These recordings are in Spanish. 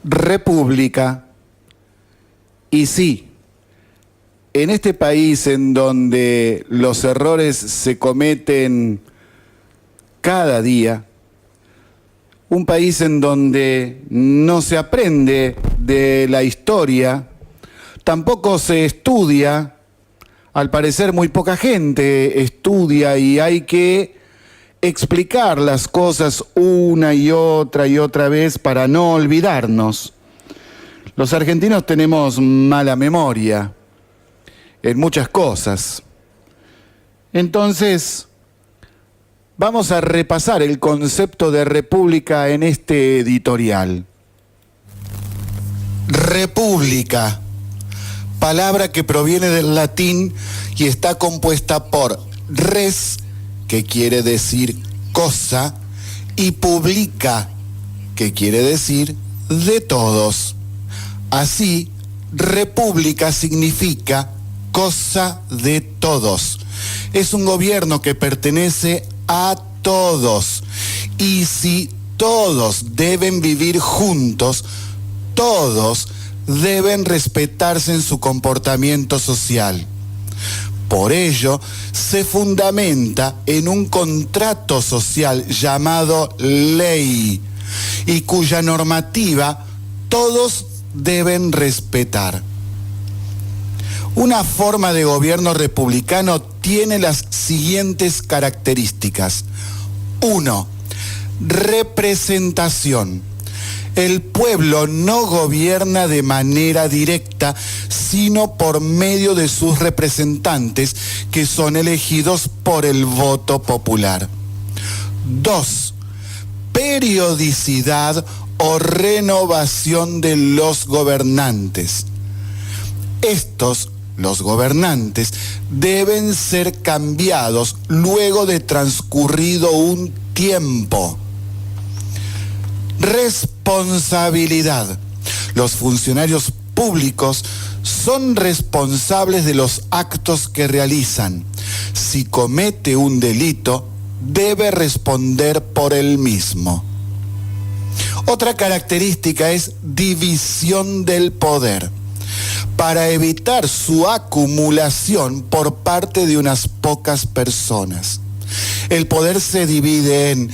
república. Y sí, en este país en donde los errores se cometen cada día, un país en donde no se aprende de la historia, tampoco se estudia, al parecer muy poca gente estudia y hay que explicar las cosas una y otra vez para no olvidarnos. Los argentinos tenemos mala memoria en muchas cosas. Entonces, vamos a repasar el concepto de república en este editorial. República, palabra que proviene del latín y está compuesta por res, que quiere decir cosa, y publica, que quiere decir de todos. Así, república significa cosa de todos. Es un gobierno que pertenece a todos. Y si todos deben vivir juntos, todos deben respetarse en su comportamiento social. Por ello, se fundamenta en un contrato social llamado ley y cuya normativa todos deben respetar. Una forma de gobierno republicano tiene las siguientes características. 1. Representación. El pueblo no gobierna de manera directa, sino por medio de sus representantes, que son elegidos por el voto popular. 2. Periodicidad o renovación de los gobernantes. Estos, los gobernantes, deben ser cambiados luego de transcurrido un tiempo. Responsabilidad. Los funcionarios públicos son responsables de los actos que realizan. Si comete un delito, debe responder por él mismo. Otra característica es división del poder, para evitar su acumulación por parte de unas pocas personas. El poder se divide en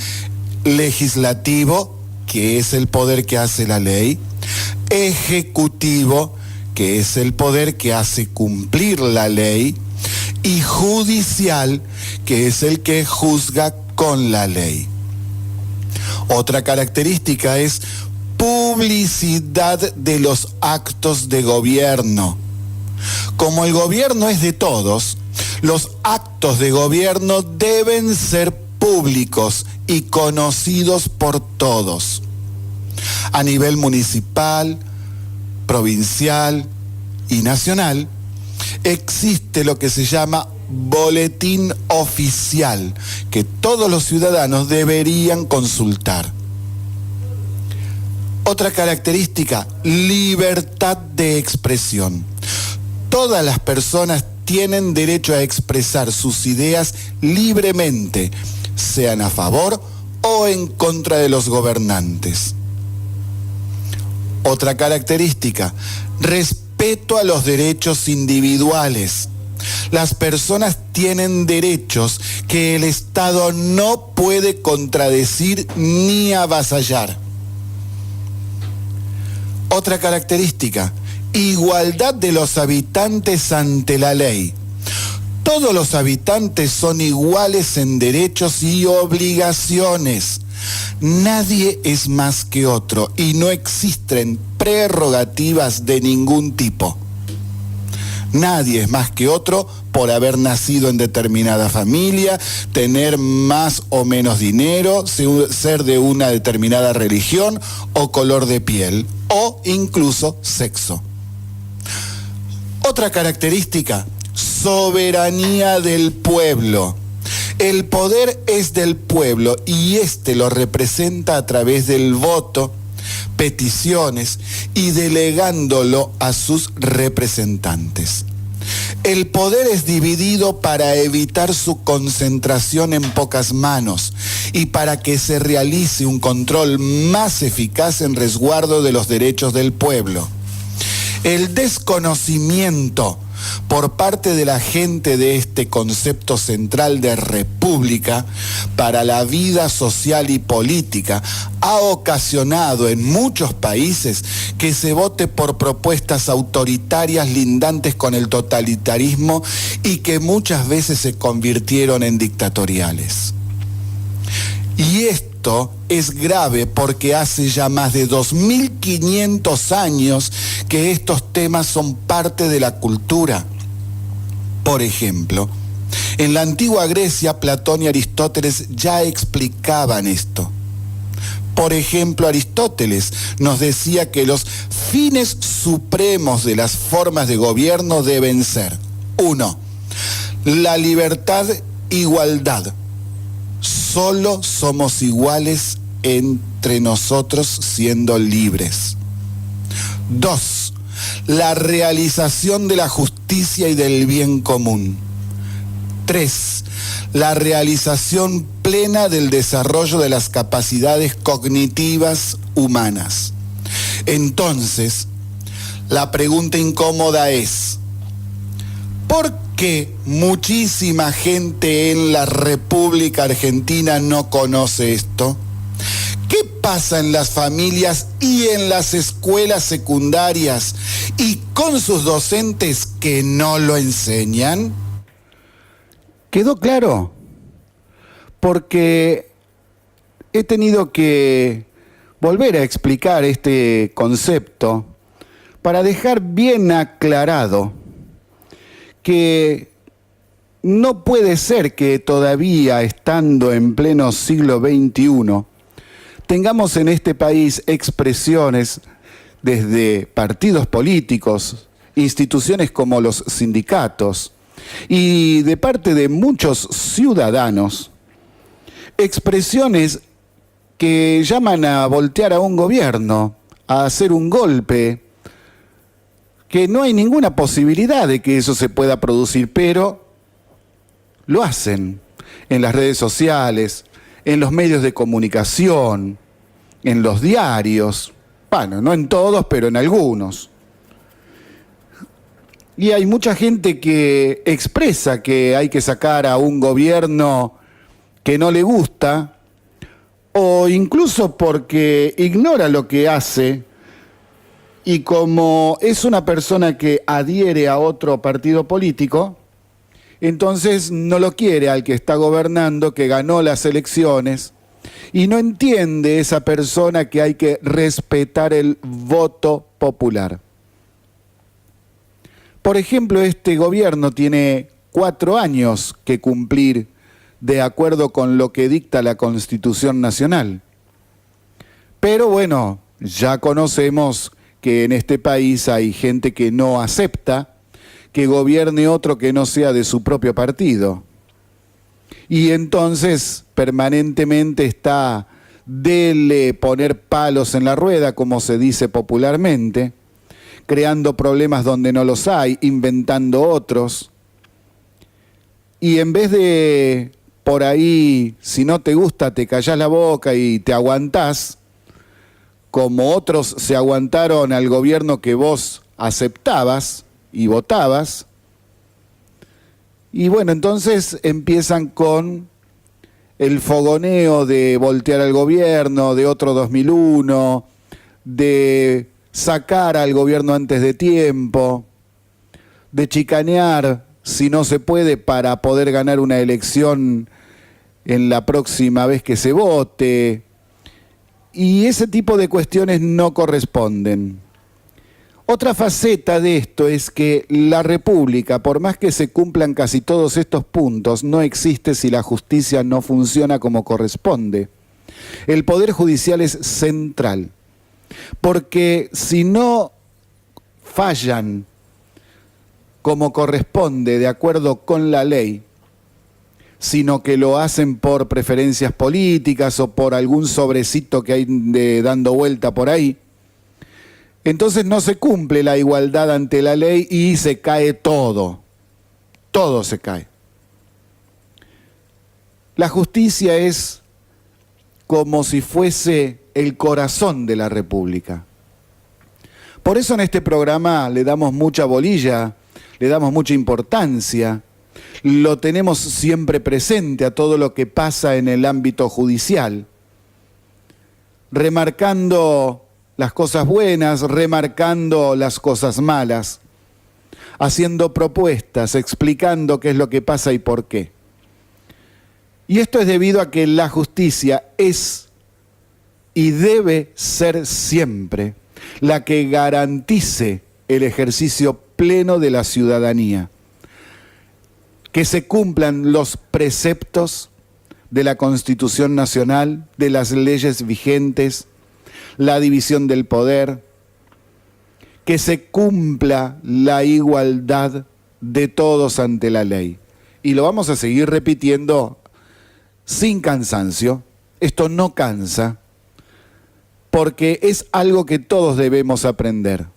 legislativo, que es el poder que hace la ley, ejecutivo, que es el poder que hace cumplir la ley, y judicial, que es el que juzga con la ley. Otra característica es publicidad de los actos de gobierno. Como el gobierno es de todos, los actos de gobierno deben ser públicos y conocidos por todos. A nivel municipal, provincial y nacional, existe lo que se llama boletín oficial, que todos los ciudadanos deberían consultar. Otra característica, libertad de expresión. Todas las personas tienen derecho a expresar sus ideas libremente, sean a favor o en contra de los gobernantes. Otra característica, respeto a los derechos individuales. Las personas tienen derechos que el Estado no puede contradecir ni avasallar. Otra característica, igualdad de los habitantes ante la ley. Todos los habitantes son iguales en derechos y obligaciones. Nadie es más que otro y no existen prerrogativas de ningún tipo. Nadie es más que otro por haber nacido en determinada familia, tener más o menos dinero, ser de una determinada religión o color de piel, o incluso sexo. Otra característica, soberanía del pueblo. El poder es del pueblo y éste lo representa a través del voto, peticiones y delegándolo a sus representantes. El poder es dividido para evitar su concentración en pocas manos y para que se realice un control más eficaz en resguardo de los derechos del pueblo. El desconocimiento por parte de la gente de este concepto central de república para la vida social y política ha ocasionado en muchos países que se vote por propuestas autoritarias lindantes con el totalitarismo y que muchas veces se convirtieron en dictatoriales. Y esto es grave porque hace ya más de 2500 años que estos temas son parte de la cultura. Por ejemplo, en la antigua Grecia, Platón y Aristóteles ya explicaban esto. Por ejemplo, Aristóteles nos decía que los fines supremos de las formas de gobierno deben ser: 1. La libertad, igualdad. Solo somos iguales entre nosotros siendo libres. 2. La realización de la justicia y del bien común. 3. La realización plena del desarrollo de las capacidades cognitivas humanas. Entonces, la pregunta incómoda es: ¿por qué muchísima gente en la República Argentina no conoce esto? ¿Qué pasa en las familias y en las escuelas secundarias y con sus docentes que no lo enseñan? ¿Quedó claro? Porque he tenido que volver a explicar este concepto para dejar bien aclarado que no puede ser que todavía, estando en pleno siglo XXI, tengamos en este país expresiones desde partidos políticos, instituciones como los sindicatos y de parte de muchos ciudadanos, expresiones que llaman a voltear a un gobierno, a hacer un golpe, que no hay ninguna posibilidad de que eso se pueda producir, pero lo hacen en las redes sociales, en los medios de comunicación, en los diarios, bueno, no en todos, pero en algunos. Y hay mucha gente que expresa que hay que sacar a un gobierno que no le gusta, o incluso porque ignora lo que hace, y como es una persona que adhiere a otro partido político, entonces no lo quiere al que está gobernando, que ganó las elecciones, y no entiende esa persona que hay que respetar el voto popular. Por ejemplo, este gobierno tiene 4 años que cumplir de acuerdo con lo que dicta la Constitución Nacional. Pero bueno, ya conocemos que en este país hay gente que no acepta que gobierne otro que no sea de su propio partido. Y entonces permanentemente está dele poner palos en la rueda, como se dice popularmente, creando problemas donde no los hay, inventando otros. Y en vez de por ahí, si no te gusta, te callás la boca y te aguantás, como otros se aguantaron al gobierno que vos aceptabas y votabas. Y bueno, entonces empiezan con el fogoneo de voltear al gobierno, de otro 2001, de sacar al gobierno antes de tiempo, de chicanear si no se puede para poder ganar una elección en la próxima vez que se vote. Y ese tipo de cuestiones no corresponden. Otra faceta de esto es que la República, por más que se cumplan casi todos estos puntos, no existe si la justicia no funciona como corresponde. El Poder Judicial es central, porque si no fallan como corresponde, de acuerdo con la ley, sino que lo hacen por preferencias políticas o por algún sobrecito que hay dando vuelta por ahí, entonces no se cumple la igualdad ante la ley y se cae todo. Todo se cae. La justicia es como si fuese el corazón de la República. Por eso en este programa le damos mucha bolilla, le damos mucha importancia, lo tenemos siempre presente a todo lo que pasa en el ámbito judicial, remarcando las cosas buenas, remarcando las cosas malas, haciendo propuestas, explicando qué es lo que pasa y por qué. Y esto es debido a que la justicia es y debe ser siempre la que garantice el ejercicio pleno de la ciudadanía, que se cumplan los preceptos de la Constitución Nacional, de las leyes vigentes, la división del poder, que se cumpla la igualdad de todos ante la ley. Y lo vamos a seguir repitiendo sin cansancio. Esto no cansa, porque es algo que todos debemos aprender.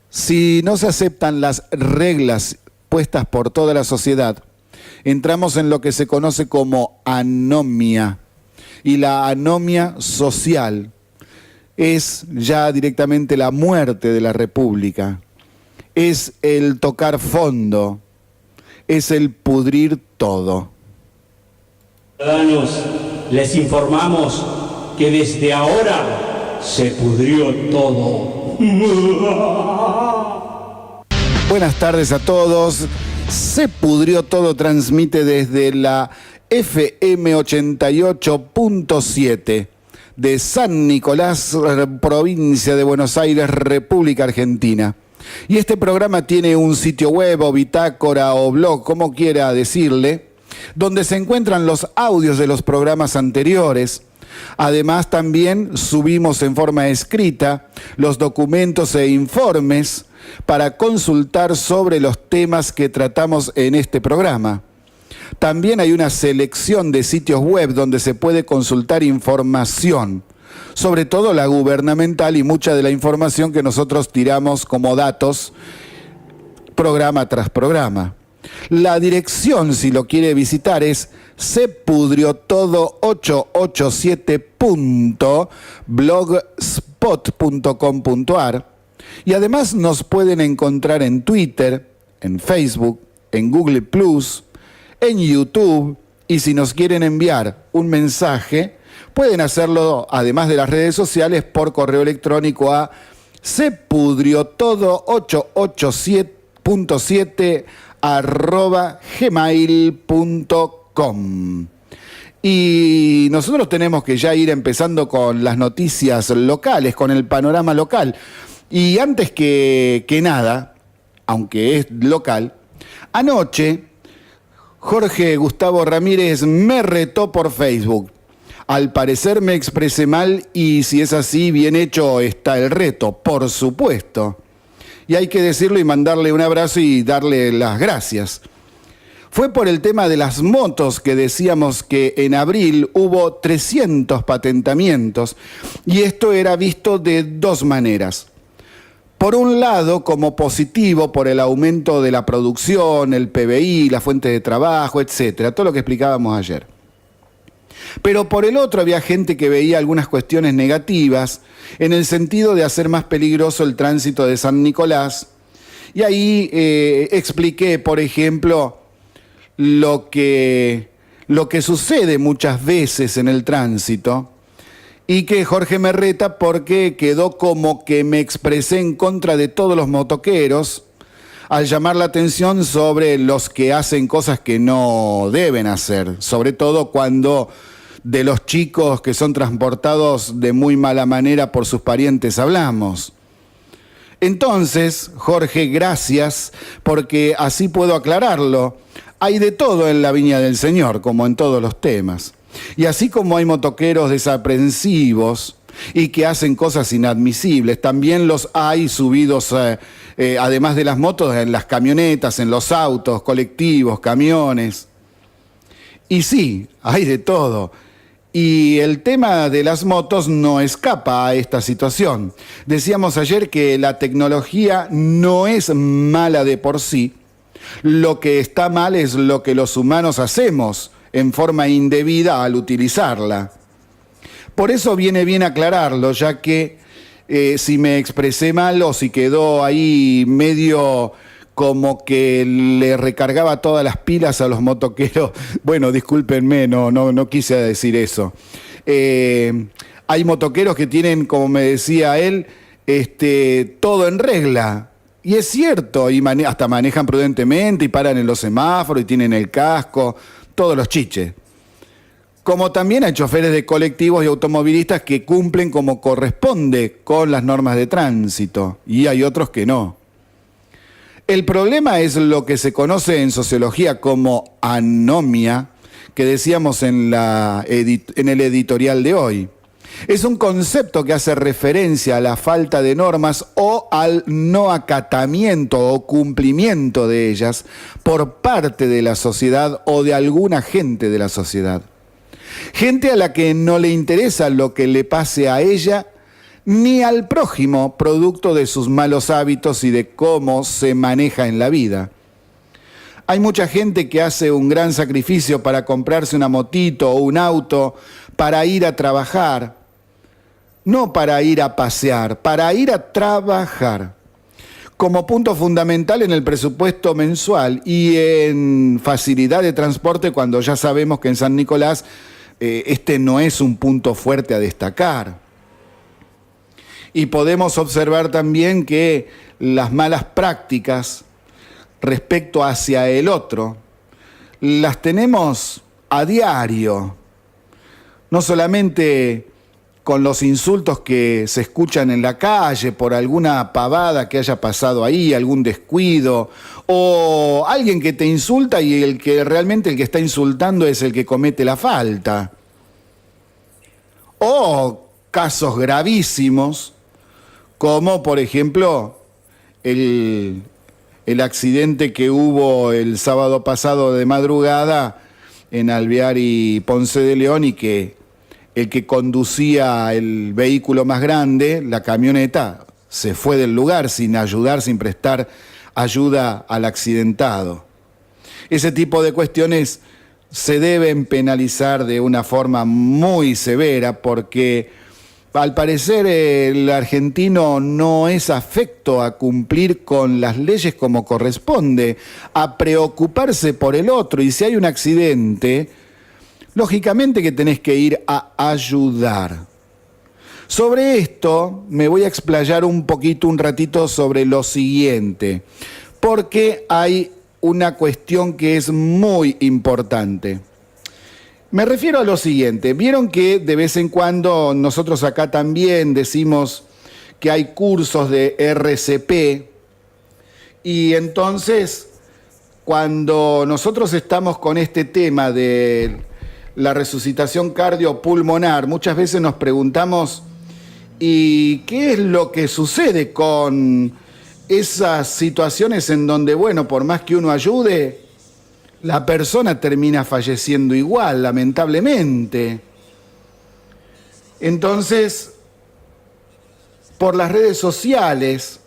Si no se aceptan las reglas puestas por toda la sociedad, entramos en lo que se conoce como anomia. Y la anomia social es ya directamente la muerte de la República. Es el tocar fondo, es el pudrir todo. Ciudadanos, les informamos que desde ahora se pudrió todo. Buenas tardes a todos. Se pudrió todo transmite desde la FM 88.7 de San Nicolás, provincia de Buenos Aires, República Argentina. Y este programa tiene un sitio web o bitácora o blog, como quiera decirle, donde se encuentran los audios de los programas anteriores. Además, también subimos en forma escrita los documentos e informes para consultar sobre los temas que tratamos en este programa. También hay una selección de sitios web donde se puede consultar información, sobre todo la gubernamental y mucha de la información que nosotros tiramos como datos programa tras programa. La dirección, si lo quiere visitar, es sepudriotodo887.blogspot.com.ar y además nos pueden encontrar en Twitter, en Facebook, en Google+, en YouTube, y si nos quieren enviar un mensaje, pueden hacerlo, además de las redes sociales, por correo electrónico a sepudriotodo887@gmail.com. Y nosotros tenemos que ya ir empezando con las noticias locales, con el panorama local. Y antes que nada, aunque es local, anoche Jorge Gustavo Ramírez me retó por Facebook. Al parecer me expresé mal y si es así, bien hecho está el reto, por supuesto. Y hay que decirlo y mandarle un abrazo y darle las gracias. Fue por el tema de las motos que decíamos que en abril hubo 300 patentamientos y esto era visto de dos maneras. Por un lado, como positivo por el aumento de la producción, el PBI, la fuente de trabajo, etcétera, todo lo que explicábamos ayer. Pero por el otro había gente que veía algunas cuestiones negativas en el sentido de hacer más peligroso el tránsito de San Nicolás. Y ahí expliqué, por ejemplo, lo que sucede muchas veces en el tránsito y que Jorge me reta porque quedó como que me expresé en contra de todos los motoqueros al llamar la atención sobre los que hacen cosas que no deben hacer, sobre todo cuando de los chicos que son transportados de muy mala manera por sus parientes hablamos. Entonces, Jorge, gracias, porque así puedo aclararlo. Hay de todo en la viña del Señor, como en todos los temas. Y así como hay motoqueros desaprensivos y que hacen cosas inadmisibles, también los hay subidos, además de las motos, en las camionetas, en los autos, colectivos, camiones. Y sí, hay de todo. Y el tema de las motos no escapa a esta situación. Decíamos ayer que la tecnología no es mala de por sí. Lo que está mal es lo que los humanos hacemos en forma indebida al utilizarla. Por eso viene bien aclararlo, ya que si me expresé mal o si quedó ahí medio como que le recargaba todas las pilas a los motoqueros, bueno, discúlpenme, no quise decir eso. Hay motoqueros que tienen, como me decía él, todo en regla. Y es cierto, y hasta manejan prudentemente y paran en los semáforos y tienen el casco, todos los chiches. Como también hay choferes de colectivos y automovilistas que cumplen como corresponde con las normas de tránsito, y hay otros que no. El problema es lo que se conoce en sociología como anomia, que decíamos en el editorial de hoy. Es un concepto que hace referencia a la falta de normas o al no acatamiento o cumplimiento de ellas por parte de la sociedad o de alguna gente de la sociedad. Gente a la que no le interesa lo que le pase a ella ni al prójimo, producto de sus malos hábitos y de cómo se maneja en la vida. Hay mucha gente que hace un gran sacrificio para comprarse una motito o un auto para ir a trabajar. No para ir a pasear, para ir a trabajar. Como punto fundamental en el presupuesto mensual y en facilidad de transporte, cuando ya sabemos que en San Nicolás no es un punto fuerte a destacar. Y podemos observar también que las malas prácticas respecto hacia el otro las tenemos a diario. No solamente con los insultos que se escuchan en la calle por alguna pavada que haya pasado ahí, algún descuido, o alguien que te insulta y el que está insultando es el que comete la falta. O casos gravísimos, como por ejemplo el accidente que hubo el sábado pasado de madrugada en Alvear y Ponce de León, y que el que conducía el vehículo más grande, la camioneta, se fue del lugar sin ayudar, sin prestar ayuda al accidentado. Ese tipo de cuestiones se deben penalizar de una forma muy severa, porque al parecer el argentino no es afecto a cumplir con las leyes como corresponde, a preocuparse por el otro, y si hay un accidente, lógicamente que tenés que ir a ayudar. Sobre esto me voy a explayar un ratito sobre lo siguiente, porque hay una cuestión que es muy importante. Me refiero a lo siguiente. Vieron que de vez en cuando nosotros acá también decimos que hay cursos de RCP, y entonces cuando nosotros estamos con este tema de la resucitación cardiopulmonar, muchas veces nos preguntamos, ¿y qué es lo que sucede con esas situaciones en donde, bueno, por más que uno ayude, la persona termina falleciendo igual, lamentablemente? Entonces, por las redes sociales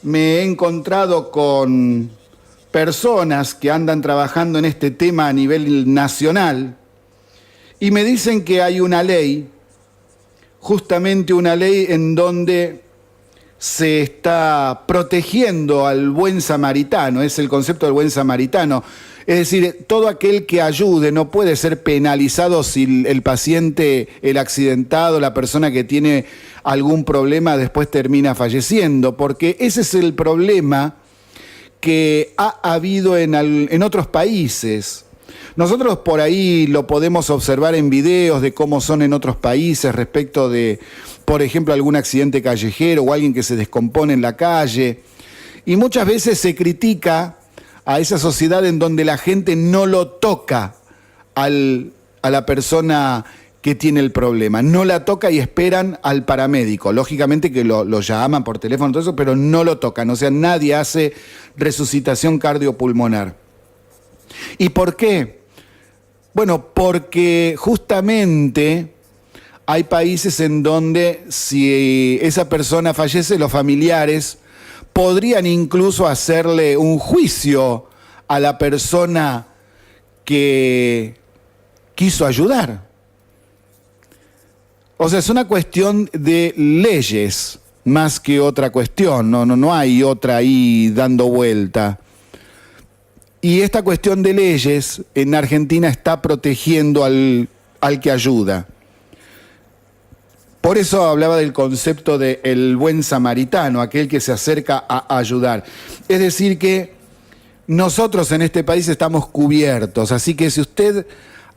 me he encontrado con personas que andan trabajando en este tema a nivel nacional y me dicen que hay una ley, justamente una ley en donde se está protegiendo al buen samaritano, es el concepto del buen samaritano. Es decir, todo aquel que ayude no puede ser penalizado si el paciente, el accidentado, la persona que tiene algún problema después termina falleciendo, porque ese es el problema que ha habido en otros países. Nosotros por ahí lo podemos observar en videos de cómo son en otros países respecto de, por ejemplo, algún accidente callejero o alguien que se descompone en la calle. Y muchas veces se critica a esa sociedad en donde la gente no lo toca a la persona que tiene el problema. No la toca y esperan al paramédico. Lógicamente que lo llaman por teléfono, todo eso, pero no lo tocan. O sea, nadie hace resucitación cardiopulmonar. ¿Y por qué? Bueno, porque justamente hay países en donde si esa persona fallece, los familiares podrían incluso hacerle un juicio a la persona que quiso ayudar. O sea, es una cuestión de leyes más que otra cuestión, no hay otra ahí dando vuelta. Y esta cuestión de leyes en Argentina está protegiendo al que ayuda. Por eso hablaba del concepto de el buen samaritano, aquel que se acerca a ayudar. Es decir que nosotros en este país estamos cubiertos, así que si usted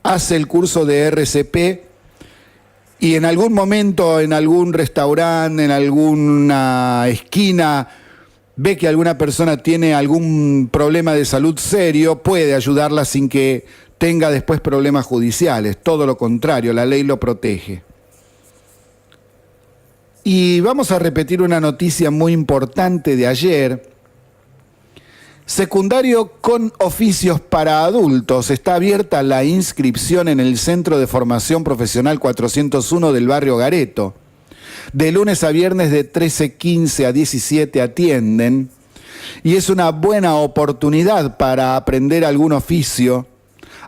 hace el curso de RCP y en algún momento, en algún restaurante, en alguna esquina, ve que alguna persona tiene algún problema de salud serio, puede ayudarla sin que tenga después problemas judiciales. Todo lo contrario, la ley lo protege. Y vamos a repetir una noticia muy importante de ayer. Secundario con oficios para adultos. Está abierta la inscripción en el Centro de Formación Profesional 401 del barrio Gareto. De lunes a viernes de 13:15 a 17 atienden. Y es una buena oportunidad para aprender algún oficio.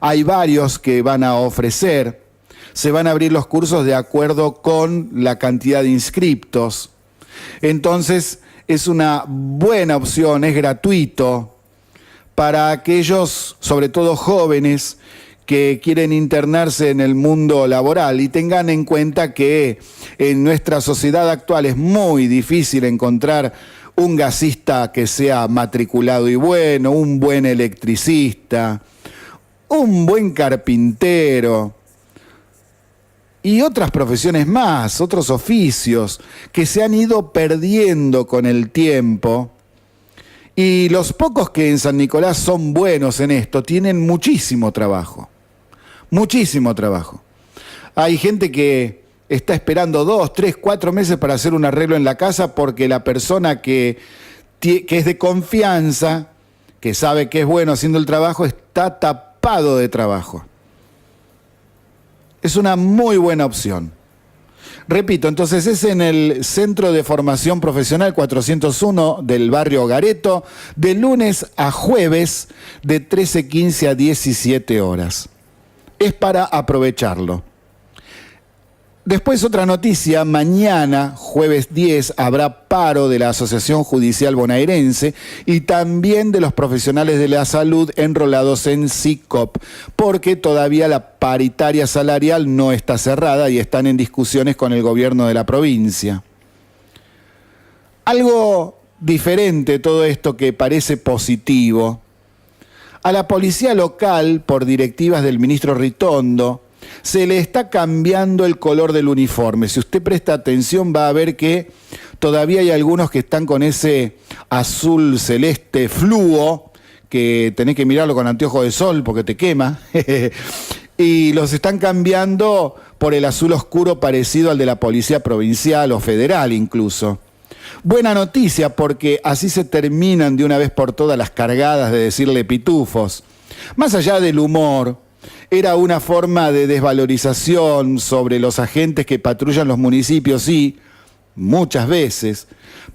Hay varios que van a ofrecer. Se van a abrir los cursos de acuerdo con la cantidad de inscriptos. Entonces, es una buena opción, es gratuito para aquellos, sobre todo jóvenes, que quieren internarse en el mundo laboral y tengan en cuenta que en nuestra sociedad actual es muy difícil encontrar un gasista que sea matriculado y bueno, un buen electricista, un buen carpintero y otras profesiones más, otros oficios que se han ido perdiendo con el tiempo. Y los pocos que en San Nicolás son buenos en esto tienen muchísimo trabajo, muchísimo trabajo. Hay gente que está esperando 2, 3, 4 meses para hacer un arreglo en la casa porque la persona que es de confianza, que sabe que es bueno haciendo el trabajo, está tapado de trabajo. Es una muy buena opción. Repito, entonces es en el Centro de Formación Profesional 401 del barrio Gareto, de lunes a jueves, de 13:15 a 17 horas. Es para aprovecharlo. Después otra noticia, mañana, jueves 10, habrá paro de la Asociación Judicial Bonaerense y también de los profesionales de la salud enrolados en SICOP, porque todavía la paritaria salarial no está cerrada y están en discusiones con el gobierno de la provincia. Algo diferente todo esto que parece positivo. A la policía local, por directivas del ministro Ritondo, se le está cambiando el color del uniforme. Si usted presta atención va a ver que todavía hay algunos que están con ese azul celeste fluo, que tenés que mirarlo con anteojos de sol porque te quema, y los están cambiando por el azul oscuro parecido al de la policía provincial o federal incluso. Buena noticia porque así se terminan de una vez por todas las cargadas de decirle pitufos. Más allá del humor, era una forma de desvalorización sobre los agentes que patrullan los municipios y, muchas veces,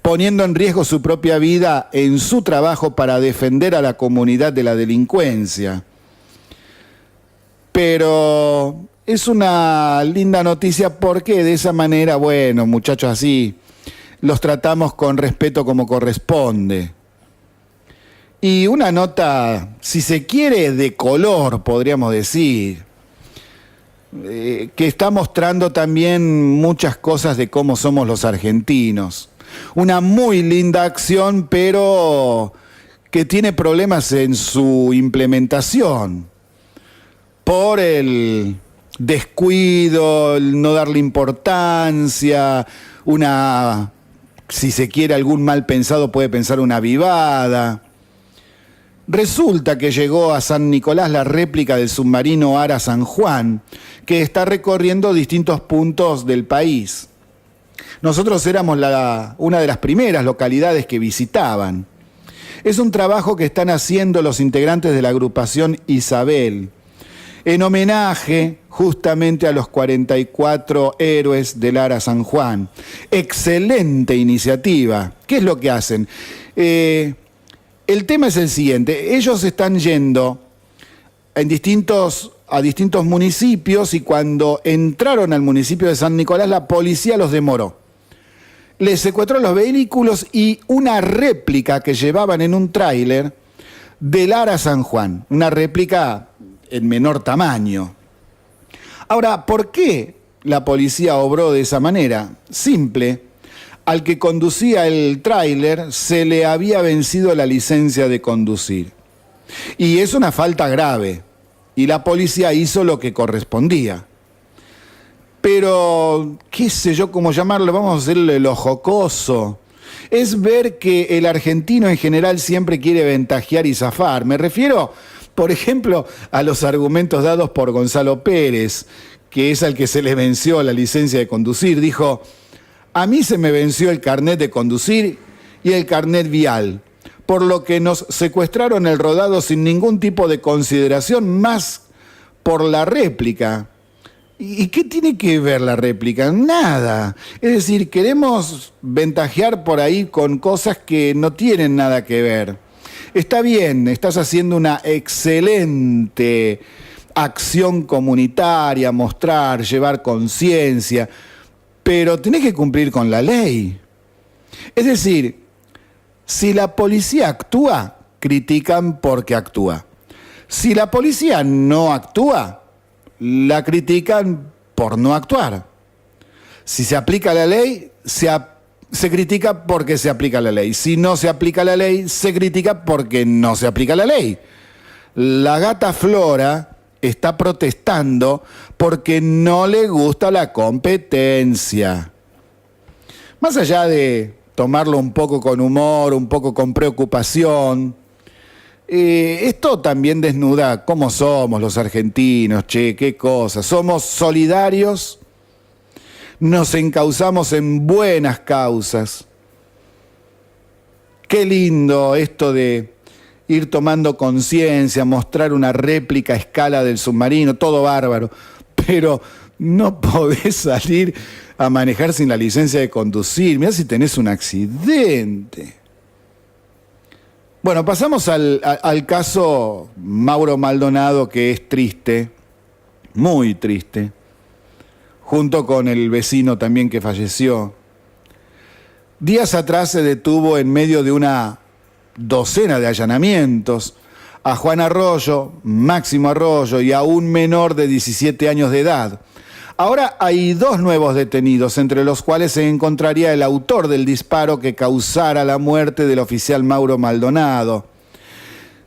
poniendo en riesgo su propia vida en su trabajo para defender a la comunidad de la delincuencia. Pero es una linda noticia porque de esa manera, bueno, muchachos así, los tratamos con respeto como corresponde. Y una nota, si se quiere, de color, podríamos decir, que está mostrando también muchas cosas de cómo somos los argentinos. Una muy linda acción, pero que tiene problemas en su implementación. Por el descuido, el no darle importancia, si se quiere, algún mal pensado puede pensar una avivada. Resulta que llegó a San Nicolás la réplica del submarino Ara San Juan, que está recorriendo distintos puntos del país. Nosotros éramos una de las primeras localidades que visitaban. Es un trabajo que están haciendo los integrantes de la agrupación Isabel, en homenaje justamente a los 44 héroes del Ara San Juan. Excelente iniciativa. ¿Qué es lo que hacen? El tema es el siguiente, ellos están yendo a distintos municipios, y cuando entraron al municipio de San Nicolás, la policía los demoró. Les secuestró los vehículos y una réplica que llevaban en un tráiler de Lara San Juan, una réplica en menor tamaño. Ahora, ¿por qué la policía obró de esa manera? Simple. Al que conducía el tráiler se le había vencido la licencia de conducir. Y es una falta grave. Y la policía hizo lo que correspondía. Pero, qué sé yo cómo llamarlo, vamos a hacerle lo jocoso. Es ver que el argentino en general siempre quiere ventajear y zafar. Me refiero, por ejemplo, a los argumentos dados por Gonzalo Pérez, que es al que se le venció la licencia de conducir. Dijo: a mí se me venció el carnet de conducir y el carnet vial, por lo que nos secuestraron el rodado sin ningún tipo de consideración, más por la réplica. ¿Y qué tiene que ver la réplica? Nada. Es decir, queremos ventajear por ahí con cosas que no tienen nada que ver. Está bien, estás haciendo una excelente acción comunitaria, mostrar, llevar conciencia, pero tenés que cumplir con la ley. Es decir, si la policía actúa, critican porque actúa. Si la policía no actúa, la critican por no actuar. Si se aplica la ley, se critica porque se aplica la ley. Si no se aplica la ley, se critica porque no se aplica la ley. La gata Flora está protestando porque no le gusta la competencia. Más allá de tomarlo un poco con humor, un poco con preocupación, esto también desnuda cómo somos los argentinos, qué cosa. Somos solidarios, nos encauzamos en buenas causas. Qué lindo esto de ir tomando conciencia, mostrar una réplica a escala del submarino, todo bárbaro, pero no podés salir a manejar sin la licencia de conducir. Mirá si tenés un accidente. Bueno, pasamos al caso Mauro Maldonado, que es triste, muy triste, junto con el vecino también que falleció. Días atrás se detuvo en medio de una docena de allanamientos a Juan Arroyo, Máximo Arroyo, y a un menor de 17 años de edad. Ahora hay 2 nuevos detenidos, entre los cuales se encontraría el autor del disparo que causara la muerte del oficial Mauro Maldonado.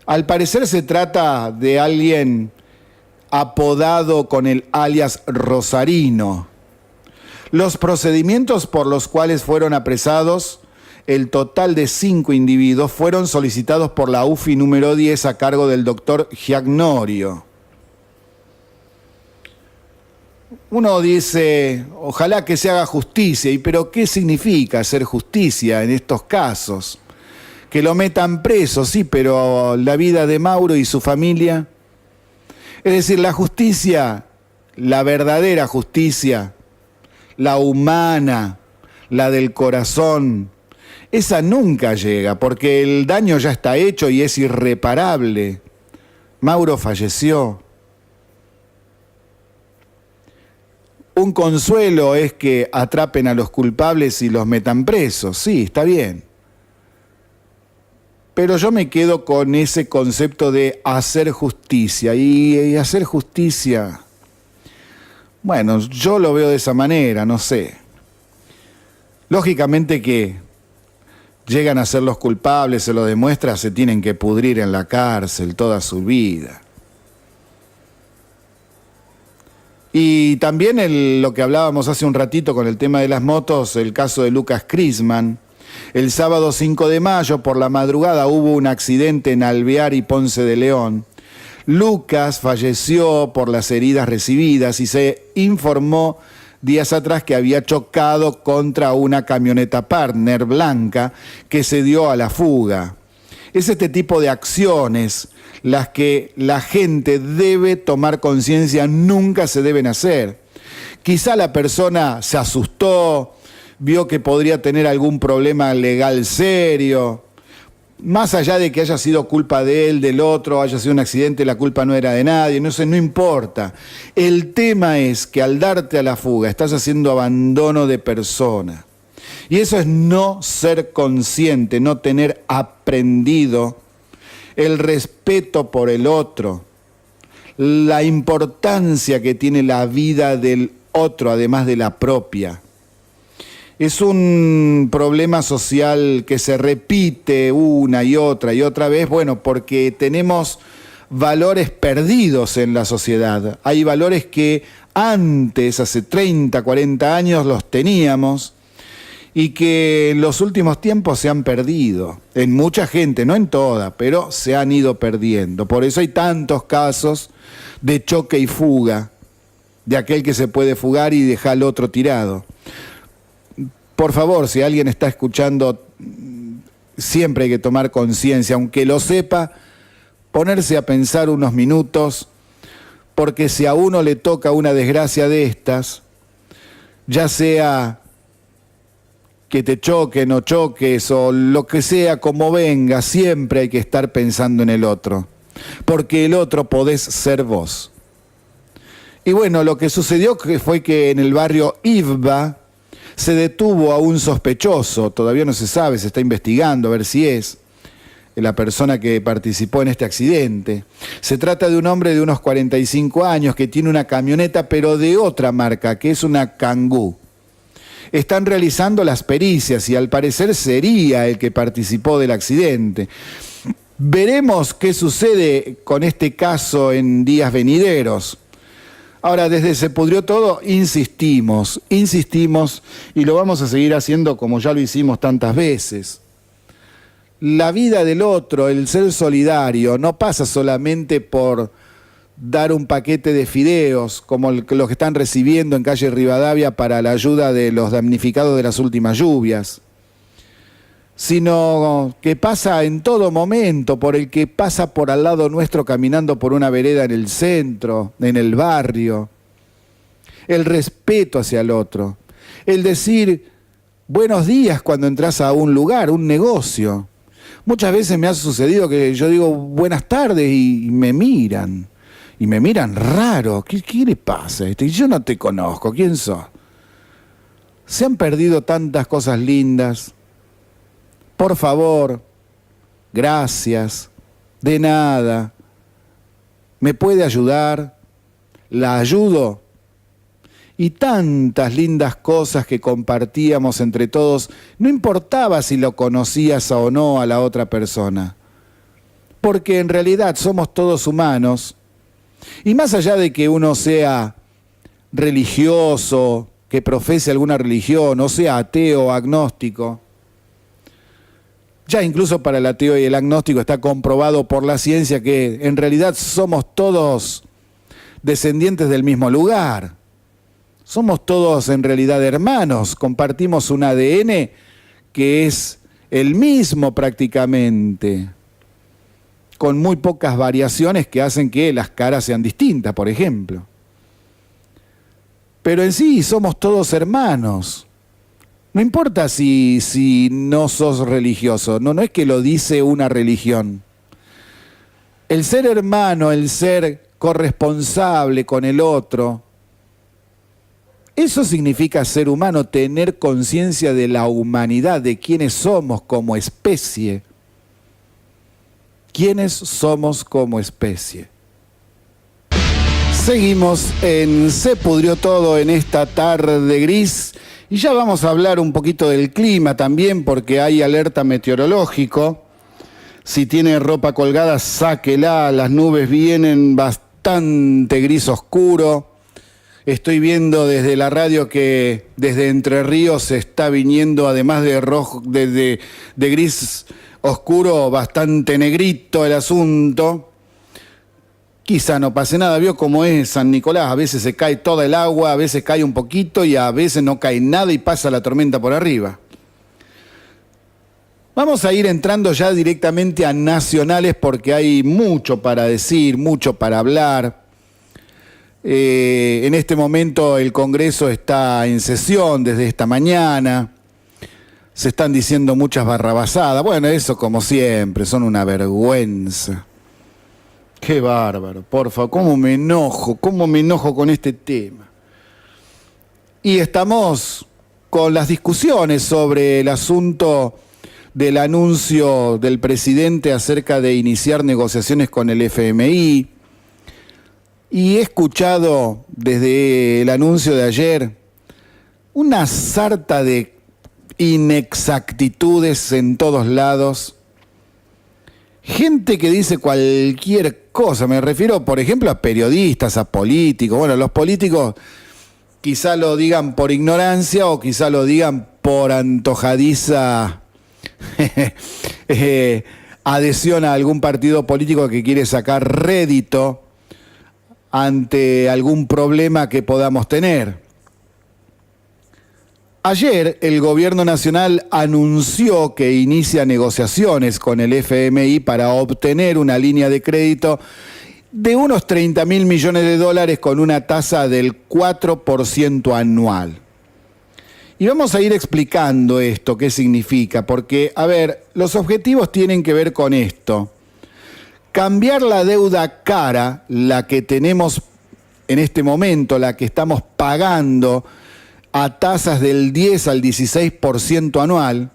Al parecer se trata de alguien apodado con el alias Rosarino. Los procedimientos por los cuales fueron apresados, el total de 5 individuos, fueron solicitados por la UFI número 10 a cargo del doctor Giagnorio. Uno dice, ojalá que se haga justicia, pero ¿qué significa hacer justicia en estos casos? Que lo metan preso, sí, pero la vida de Mauro y su familia. Es decir, la justicia, la verdadera justicia, la humana, la del corazón, esa nunca llega, porque el daño ya está hecho y es irreparable. Mauro falleció. Un consuelo es que atrapen a los culpables y los metan presos. Sí, está bien. Pero yo me quedo con ese concepto de hacer justicia. Y hacer justicia, bueno, yo lo veo de esa manera, no sé. Lógicamente que llegan a ser los culpables, se lo demuestra, se tienen que pudrir en la cárcel toda su vida. Y también lo que hablábamos hace un ratito con el tema de las motos, el caso de Lucas Crisman. El sábado 5 de mayo, por la madrugada, hubo un accidente en Alvear y Ponce de León. Lucas falleció por las heridas recibidas y se informó días atrás que había chocado contra una camioneta partner blanca que se dio a la fuga. Es este tipo de acciones las que la gente debe tomar conciencia, nunca se deben hacer. Quizá la persona se asustó, vio que podría tener algún problema legal serio, más allá de que haya sido culpa de él, del otro, haya sido un accidente, la culpa no era de nadie, no sé, no importa. El tema es que al darte a la fuga estás haciendo abandono de persona. Y eso es no ser consciente, no tener aprendido el respeto por el otro, la importancia que tiene la vida del otro, además de la propia. Es un problema social que se repite una y otra vez, bueno, porque tenemos valores perdidos en la sociedad. Hay valores que antes, hace 30, 40 años, los teníamos y que en los últimos tiempos se han perdido. En mucha gente, no en toda, pero se han ido perdiendo. Por eso hay tantos casos de choque y fuga, de aquel que se puede fugar y dejar al otro tirado. Por favor, si alguien está escuchando, siempre hay que tomar conciencia, aunque lo sepa, ponerse a pensar unos minutos, porque si a uno le toca una desgracia de estas, ya sea que te choquen o choques o lo que sea, como venga, siempre hay que estar pensando en el otro, porque el otro podés ser vos. Y bueno, lo que sucedió fue que en el barrio Ilva se detuvo a un sospechoso, todavía no se sabe, se está investigando a ver si es la persona que participó en este accidente. Se trata de un hombre de unos 45 años que tiene una camioneta, pero de otra marca, que es una Kangoo. Están realizando las pericias y al parecer sería el que participó del accidente. Veremos qué sucede con este caso en días venideros. Ahora, desde Se Pudrió Todo, insistimos y lo vamos a seguir haciendo como ya lo hicimos tantas veces. La vida del otro, el ser solidario, no pasa solamente por dar un paquete de fideos como los que están recibiendo en calle Rivadavia para la ayuda de los damnificados de las últimas lluvias, sino que pasa en todo momento, por el que pasa por al lado nuestro caminando por una vereda en el centro, en el barrio. El respeto hacia el otro, el decir buenos días cuando entras a un lugar, un negocio. Muchas veces me ha sucedido que yo digo buenas tardes y me miran raro. ¿Qué le pasa? Yo no te conozco, ¿quién sos? Se han perdido tantas cosas lindas. Por favor, gracias, de nada, ¿me puede ayudar? ¿La ayudo? Y tantas lindas cosas que compartíamos entre todos, no importaba si lo conocías o no a la otra persona, porque en realidad somos todos humanos, y más allá de que uno sea religioso, que profese alguna religión, o sea ateo o agnóstico, ya incluso para el ateo y el agnóstico está comprobado por la ciencia que en realidad somos todos descendientes del mismo lugar. Somos todos en realidad hermanos, compartimos un ADN que es el mismo prácticamente, con muy pocas variaciones que hacen que las caras sean distintas, por ejemplo. Pero en sí somos todos hermanos. No importa si no sos religioso, no es que lo dice una religión. El ser hermano, el ser corresponsable con el otro, eso significa ser humano, tener conciencia de la humanidad, de quiénes somos como especie. ¿Quiénes somos como especie? Seguimos en Se Pudrió Todo en esta tarde gris. Y ya vamos a hablar un poquito del clima también, porque hay alerta meteorológico. Si tiene ropa colgada, sáquela. Las nubes vienen bastante gris oscuro. Estoy viendo desde la radio que desde Entre Ríos está viniendo, además de rojo, de gris oscuro, bastante negrito el asunto. Quizá no pase nada, vio cómo es San Nicolás, a veces se cae toda el agua, a veces cae un poquito y a veces no cae nada y pasa la tormenta por arriba. Vamos a ir entrando ya directamente a nacionales porque hay mucho para decir, mucho para hablar. En este momento el Congreso está en sesión desde esta mañana. se están diciendo muchas barrabasadas. Bueno, eso como siempre, son una vergüenza. Qué bárbaro, por favor, cómo me enojo con este tema. Y estamos con las discusiones sobre el asunto del anuncio del presidente acerca de iniciar negociaciones con el FMI. Y he escuchado desde el anuncio de ayer una sarta de inexactitudes en todos lados. Gente que dice cualquier cosa, me refiero por ejemplo a periodistas, a políticos. Bueno, los políticos quizá lo digan por ignorancia o quizá lo digan por antojadiza adhesión a algún partido político que quiere sacar rédito ante algún problema que podamos tener. Ayer el gobierno nacional anunció que inicia negociaciones con el FMI para obtener una línea de crédito de unos 30.000 millones de dólares con una tasa del 4% anual. Y vamos a ir explicando esto, qué significa, porque, a ver, los objetivos tienen que ver con esto. Cambiar la deuda cara, la que tenemos en este momento, la que estamos pagando a tasas del 10 al 16% anual,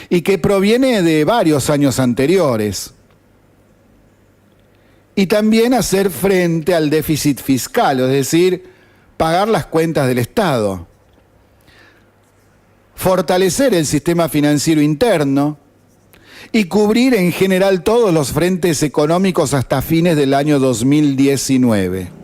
y que proviene de varios años anteriores. Y también hacer frente al déficit fiscal, es decir, pagar las cuentas del Estado. Fortalecer el sistema financiero interno y cubrir en general todos los frentes económicos hasta fines del año 2019.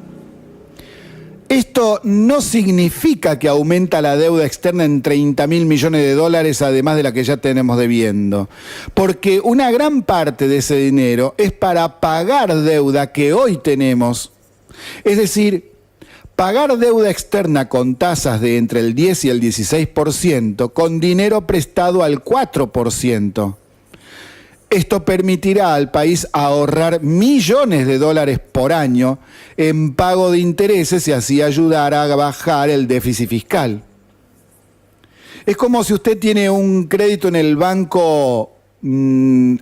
Esto no significa que aumenta la deuda externa en 30.000 millones de dólares, además de la que ya tenemos debiendo, porque una gran parte de ese dinero es para pagar deuda que hoy tenemos. Es decir, pagar deuda externa con tasas de entre el 10 y el 16% con dinero prestado al 4%. Esto permitirá al país ahorrar millones de dólares por año en pago de intereses y así ayudar a bajar el déficit fiscal. Es como si usted tiene un crédito en el banco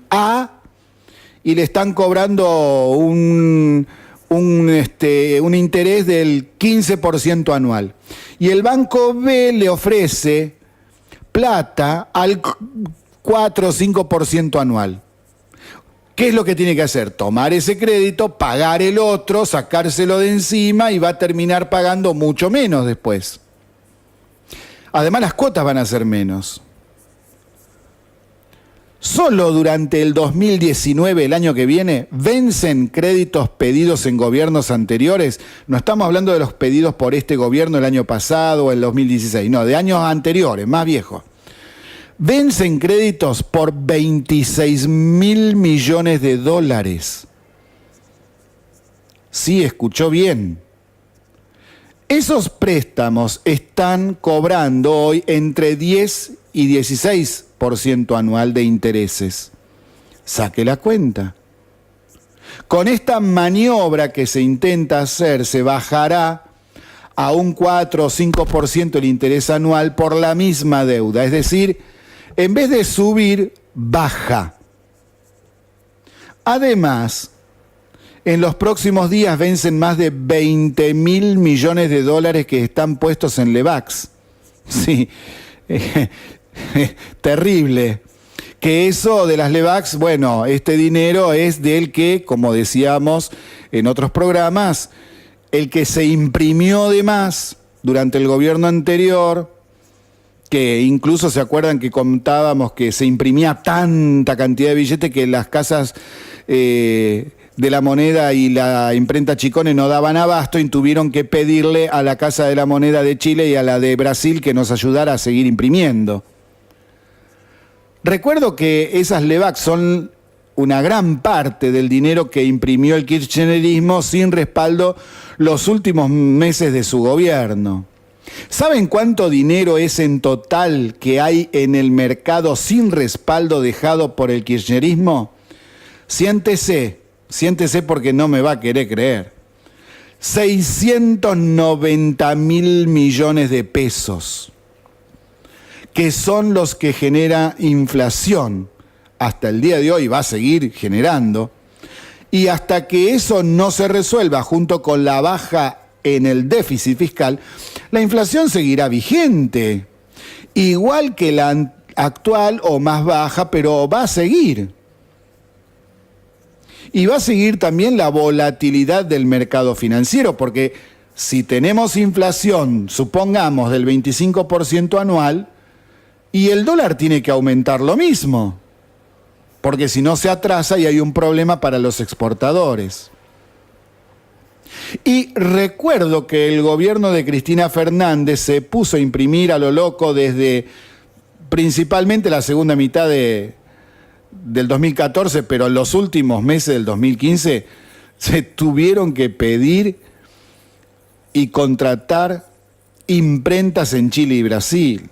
A y le están cobrando un interés del 15% anual. Y el banco B le ofrece plata al 4 o 5% anual. ¿Qué es lo que tiene que hacer? Tomar ese crédito, pagar el otro, sacárselo de encima y va a terminar pagando mucho menos después. Además, las cuotas van a ser menos. Solo durante el 2019, el año que viene, vencen créditos pedidos en gobiernos anteriores. No estamos hablando de los pedidos por este gobierno el año pasado o el 2016, no, de años anteriores, más viejos. Vencen créditos por 26.000 millones de dólares. Sí, escuchó bien. Esos préstamos están cobrando hoy entre 10 y 16% anual de intereses. Saque la cuenta. Con esta maniobra que se intenta hacer, se bajará a un 4 o 5% el interés anual por la misma deuda. Es decir, en vez de subir, baja. Además, en los próximos días vencen más de 20.000 millones de dólares que están puestos en Levax. Sí, terrible. Que eso de las Levax, bueno, este dinero es del que, como decíamos en otros programas, el que se imprimió de más durante el gobierno anterior, que incluso se acuerdan que contábamos que se imprimía tanta cantidad de billetes que las casas de la Moneda y la imprenta Chicone no daban abasto y tuvieron que pedirle a la Casa de la Moneda de Chile y a la de Brasil que nos ayudara a seguir imprimiendo. Recuerdo que esas Levax son una gran parte del dinero que imprimió el kirchnerismo sin respaldo los últimos meses de su gobierno. ¿Saben cuánto dinero es en total que hay en el mercado sin respaldo dejado por el kirchnerismo? Siéntese porque no me va a querer creer. 690.000 millones de pesos. que son los que genera inflación. Hasta el día de hoy va a seguir generando. Y hasta que eso no se resuelva junto con la baja en el déficit fiscal, la inflación seguirá vigente. Igual que la actual o más baja, pero va a seguir. Y va a seguir también la volatilidad del mercado financiero, porque si tenemos inflación, supongamos, del 25% anual, y el dólar tiene que aumentar lo mismo, porque si no se atrasa y hay un problema para los exportadores. Y recuerdo que el gobierno de Cristina Fernández se puso a imprimir a lo loco desde principalmente la segunda mitad del 2014, pero en los últimos meses del 2015 se tuvieron que pedir y contratar imprentas en Chile y Brasil.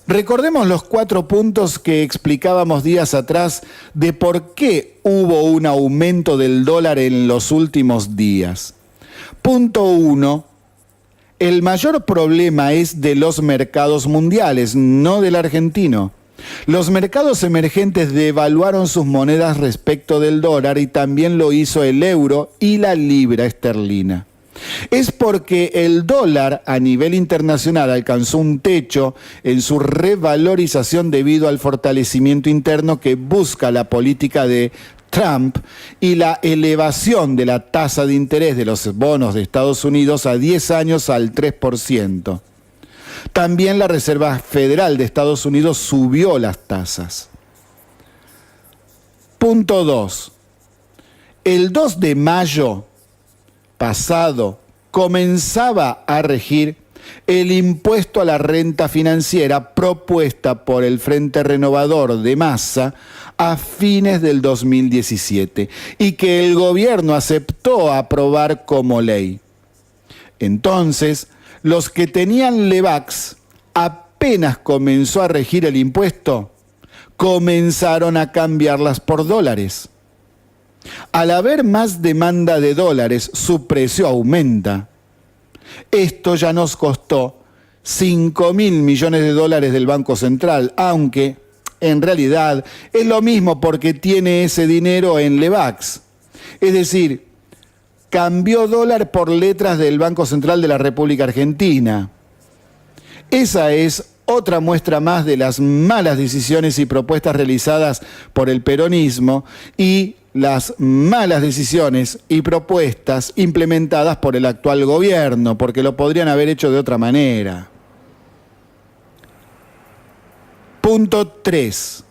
Recordemos los 4 puntos que explicábamos días atrás de por qué hubo un aumento del dólar en los últimos días. Punto 1. El mayor problema es de los mercados mundiales, no del argentino. Los mercados emergentes devaluaron sus monedas respecto del dólar y también lo hizo el euro y la libra esterlina. Es porque el dólar a nivel internacional alcanzó un techo en su revalorización debido al fortalecimiento interno que busca la política de Trump y la elevación de la tasa de interés de los bonos de Estados Unidos a 10 años al 3%. También la Reserva Federal de Estados Unidos subió las tasas. Punto 2. El 2 de mayo pasado comenzaba a regir el impuesto a la renta financiera propuesta por el Frente Renovador de Massa a fines del 2017 y que el gobierno aceptó aprobar como ley. Entonces, los que tenían LEVAX, apenas comenzó a regir el impuesto, comenzaron a cambiarlas por dólares. Al haber más demanda de dólares, su precio aumenta. Esto ya nos costó 5.000 millones de dólares del Banco Central, aunque en realidad es lo mismo porque tiene ese dinero en LEVAX. Es decir, cambió dólar por letras del Banco Central de la República Argentina. Esa es otra muestra más de las malas decisiones y propuestas realizadas por el peronismo y las malas decisiones y propuestas implementadas por el actual gobierno, porque lo podrían haber hecho de otra manera. Punto 3.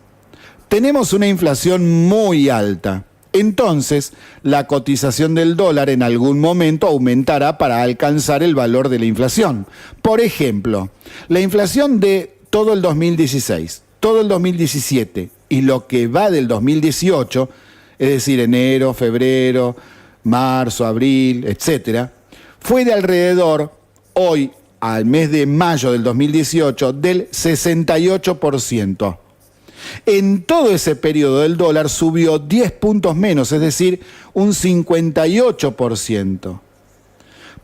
Tenemos una inflación muy alta. Entonces, la cotización del dólar en algún momento aumentará para alcanzar el valor de la inflación. Por ejemplo, la inflación de todo el 2016, todo el 2017 y lo que va del 2018, es decir, enero, febrero, marzo, abril, etc., fue de alrededor, hoy, al mes de mayo del 2018, del 68%. En todo ese periodo el dólar subió 10 puntos menos, es decir, un 58%.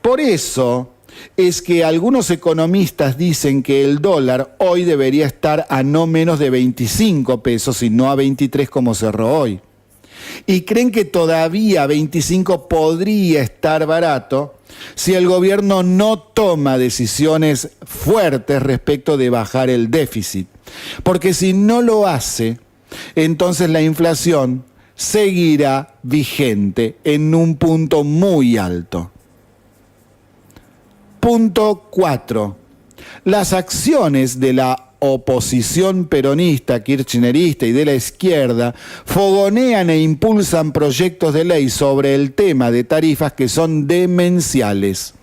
Por eso es que algunos economistas dicen que el dólar hoy debería estar a no menos de 25 pesos y no a 23 como cerró hoy. Y creen que todavía 25 podría estar barato si el gobierno no toma decisiones fuertes respecto de bajar el déficit. Porque si no lo hace, entonces la inflación seguirá vigente en un punto muy alto. Punto 4. Las acciones de la oposición peronista, kirchnerista y de la izquierda fogonean e impulsan proyectos de ley sobre el tema de tarifas que son demenciales.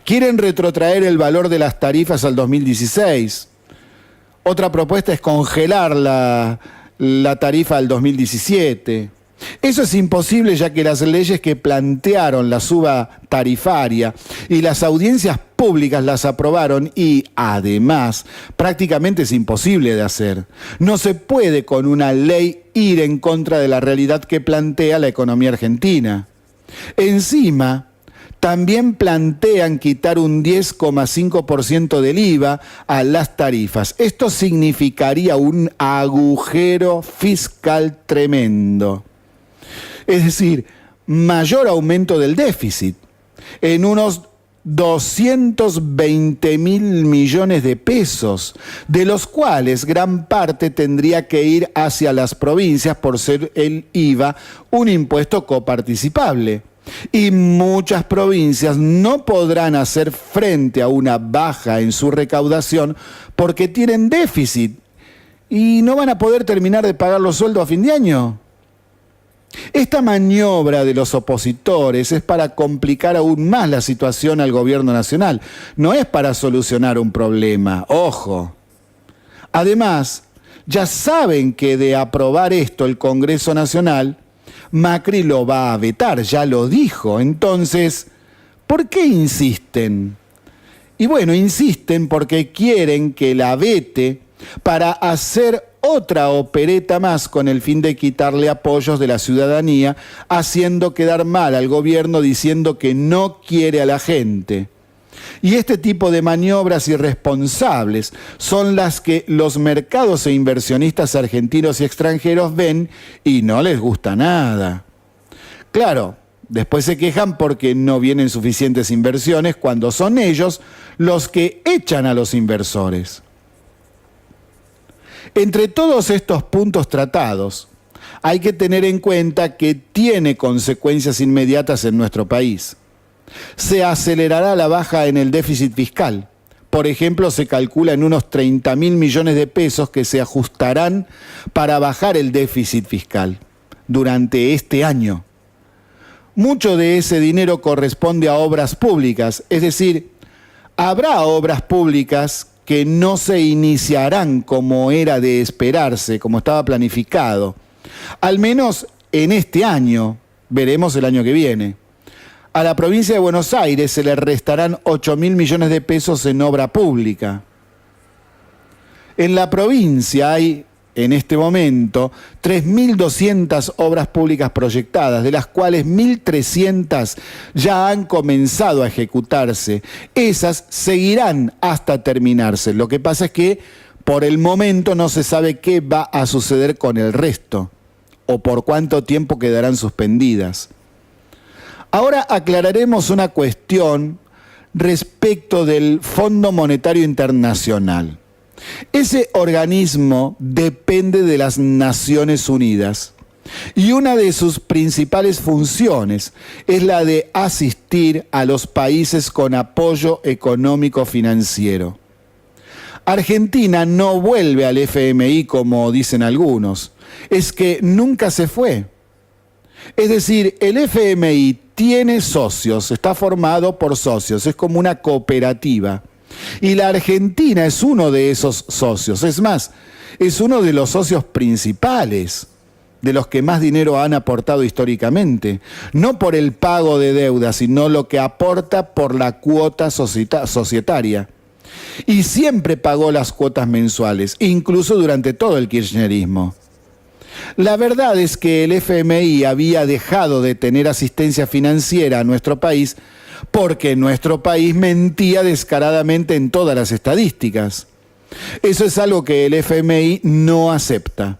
Quieren retrotraer el valor de las tarifas al 2016. Otra propuesta es congelar la tarifa al 2017. Eso es imposible ya que las leyes que plantearon la suba tarifaria y las audiencias públicas las aprobaron y, además, prácticamente es imposible de hacer. No se puede con una ley ir en contra de la realidad que plantea la economía argentina. Encima, También plantean quitar un 10,5% del IVA a las tarifas. Esto significaría un agujero fiscal tremendo. Es decir, mayor aumento del déficit en unos 220.000 millones de pesos, de los cuales gran parte tendría que ir hacia las provincias por ser el IVA un impuesto coparticipable. Y muchas provincias no podrán hacer frente a una baja en su recaudación porque tienen déficit y no van a poder terminar de pagar los sueldos a fin de año. Esta maniobra de los opositores es para complicar aún más la situación al gobierno nacional. No es para solucionar un problema, ojo. Además, ya saben que de aprobar esto el Congreso Nacional, Macri lo va a vetar, ya lo dijo. Entonces, ¿por qué insisten? Y bueno, insisten porque quieren que la vete para hacer otra opereta más con el fin de quitarle apoyos de la ciudadanía, haciendo quedar mal al gobierno diciendo que no quiere a la gente. Y este tipo de maniobras irresponsables son las que los mercados e inversionistas argentinos y extranjeros ven y no les gusta nada. Claro, después se quejan porque no vienen suficientes inversiones cuando son ellos los que echan a los inversores. Entre todos estos puntos tratados, hay que tener en cuenta que tiene consecuencias inmediatas en nuestro país. Se acelerará la baja en el déficit fiscal. Por ejemplo, se calcula en unos 30.000 millones de pesos que se ajustarán para bajar el déficit fiscal durante este año. Mucho de ese dinero corresponde a obras públicas, es decir, habrá obras públicas que no se iniciarán como era de esperarse, como estaba planificado. Al menos en este año, veremos el año que viene. A la provincia de Buenos Aires se le restarán 8.000 millones de pesos en obra pública. En la provincia hay, en este momento, 3.200 obras públicas proyectadas, de las cuales 1.300 ya han comenzado a ejecutarse. Esas seguirán hasta terminarse. Lo que pasa es que por el momento no se sabe qué va a suceder con el resto o por cuánto tiempo quedarán suspendidas. Ahora aclararemos una cuestión respecto del Fondo Monetario Internacional. Ese organismo depende de las Naciones Unidas y una de sus principales funciones es la de asistir a los países con apoyo económico financiero. Argentina no vuelve al FMI como dicen algunos, es que nunca se fue. Es decir, el FMI tiene socios, está formado por socios, es como una cooperativa. Y la Argentina es uno de esos socios, es más, es uno de los socios principales, de los que más dinero han aportado históricamente, no por el pago de deuda, sino lo que aporta por la cuota societaria. Y siempre pagó las cuotas mensuales, incluso durante todo el kirchnerismo. La verdad es que el FMI había dejado de tener asistencia financiera a nuestro país porque nuestro país mentía descaradamente en todas las estadísticas. Eso es algo que el FMI no acepta,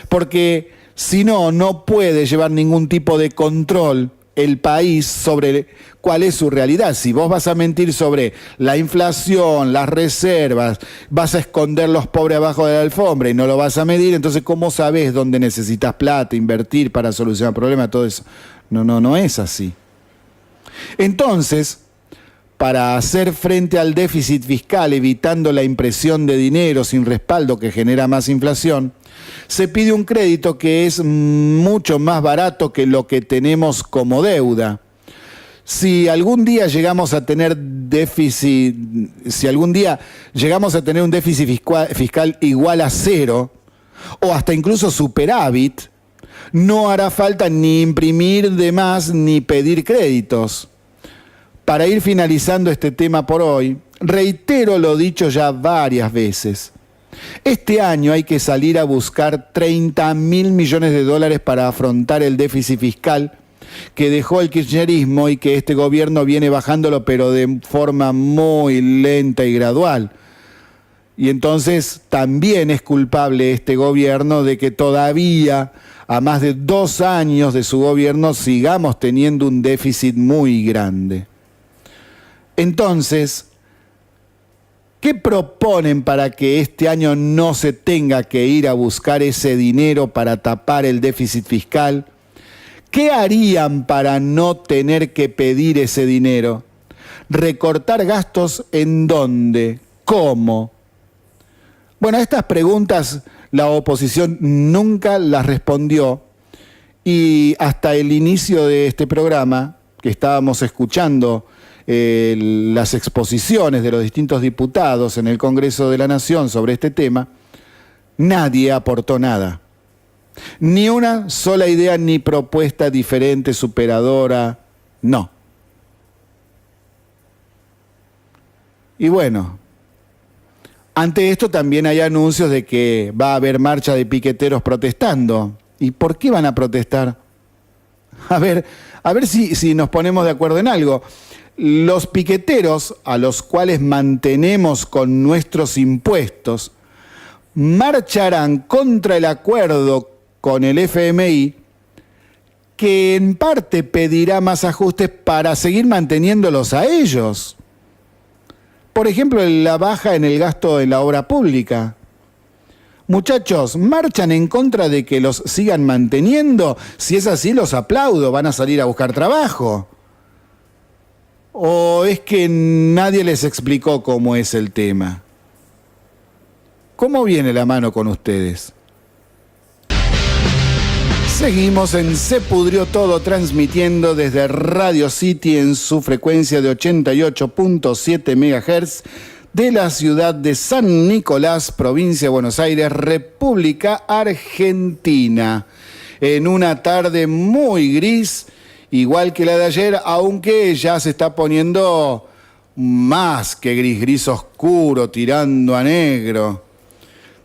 porque si no, no puede llevar ningún tipo de control el país sobre cuál es su realidad. Si vos vas a mentir sobre la inflación, las reservas, vas a esconder los pobres abajo de la alfombra y no lo vas a medir, entonces ¿cómo sabés dónde necesitas plata, invertir para solucionar problemas? Todo eso. No es así. Entonces, para hacer frente al déficit fiscal, evitando la impresión de dinero sin respaldo que genera más inflación, se pide un crédito que es mucho más barato que lo que tenemos como deuda. Si algún día llegamos a tener un déficit fiscal igual a cero, o hasta incluso superávit, no hará falta ni imprimir de más ni pedir créditos. Para ir finalizando este tema por hoy, reitero lo dicho ya varias veces. Este año hay que salir a buscar 30.000 millones de dólares para afrontar el déficit fiscal que dejó el kirchnerismo y que este gobierno viene bajándolo, pero de forma muy lenta y gradual. Y entonces también es culpable este gobierno de que todavía, a más de 2 años de su gobierno, sigamos teniendo un déficit muy grande. Entonces, ¿qué proponen para que este año no se tenga que ir a buscar ese dinero para tapar el déficit fiscal? ¿Qué harían para no tener que pedir ese dinero? ¿Recortar gastos en dónde? ¿Cómo? Bueno, a estas preguntas la oposición nunca las respondió y hasta el inicio de este programa, que estábamos escuchando las exposiciones de los distintos diputados en el Congreso de la Nación sobre este tema, nadie aportó nada. Ni una sola idea ni propuesta diferente, superadora, no. Y bueno, ante esto también hay anuncios de que va a haber marcha de piqueteros protestando. ¿Y por qué van a protestar? A ver si nos ponemos de acuerdo en algo. Los piqueteros, a los cuales mantenemos con nuestros impuestos, marcharán contra el acuerdo con el FMI, que en parte pedirá más ajustes para seguir manteniéndolos a ellos. Por ejemplo, la baja en el gasto en la obra pública. Muchachos, ¿marchan en contra de que los sigan manteniendo? Si es así, los aplaudo, van a salir a buscar trabajo. ¿O es que nadie les explicó cómo es el tema? ¿Cómo viene la mano con ustedes? Seguimos en Se Pudrió Todo, transmitiendo desde Radio City en su frecuencia de 88.7 MHz de la ciudad de San Nicolás, provincia de Buenos Aires, República Argentina. En una tarde muy gris, igual que la de ayer, aunque ya se está poniendo más que gris, gris oscuro, tirando a negro.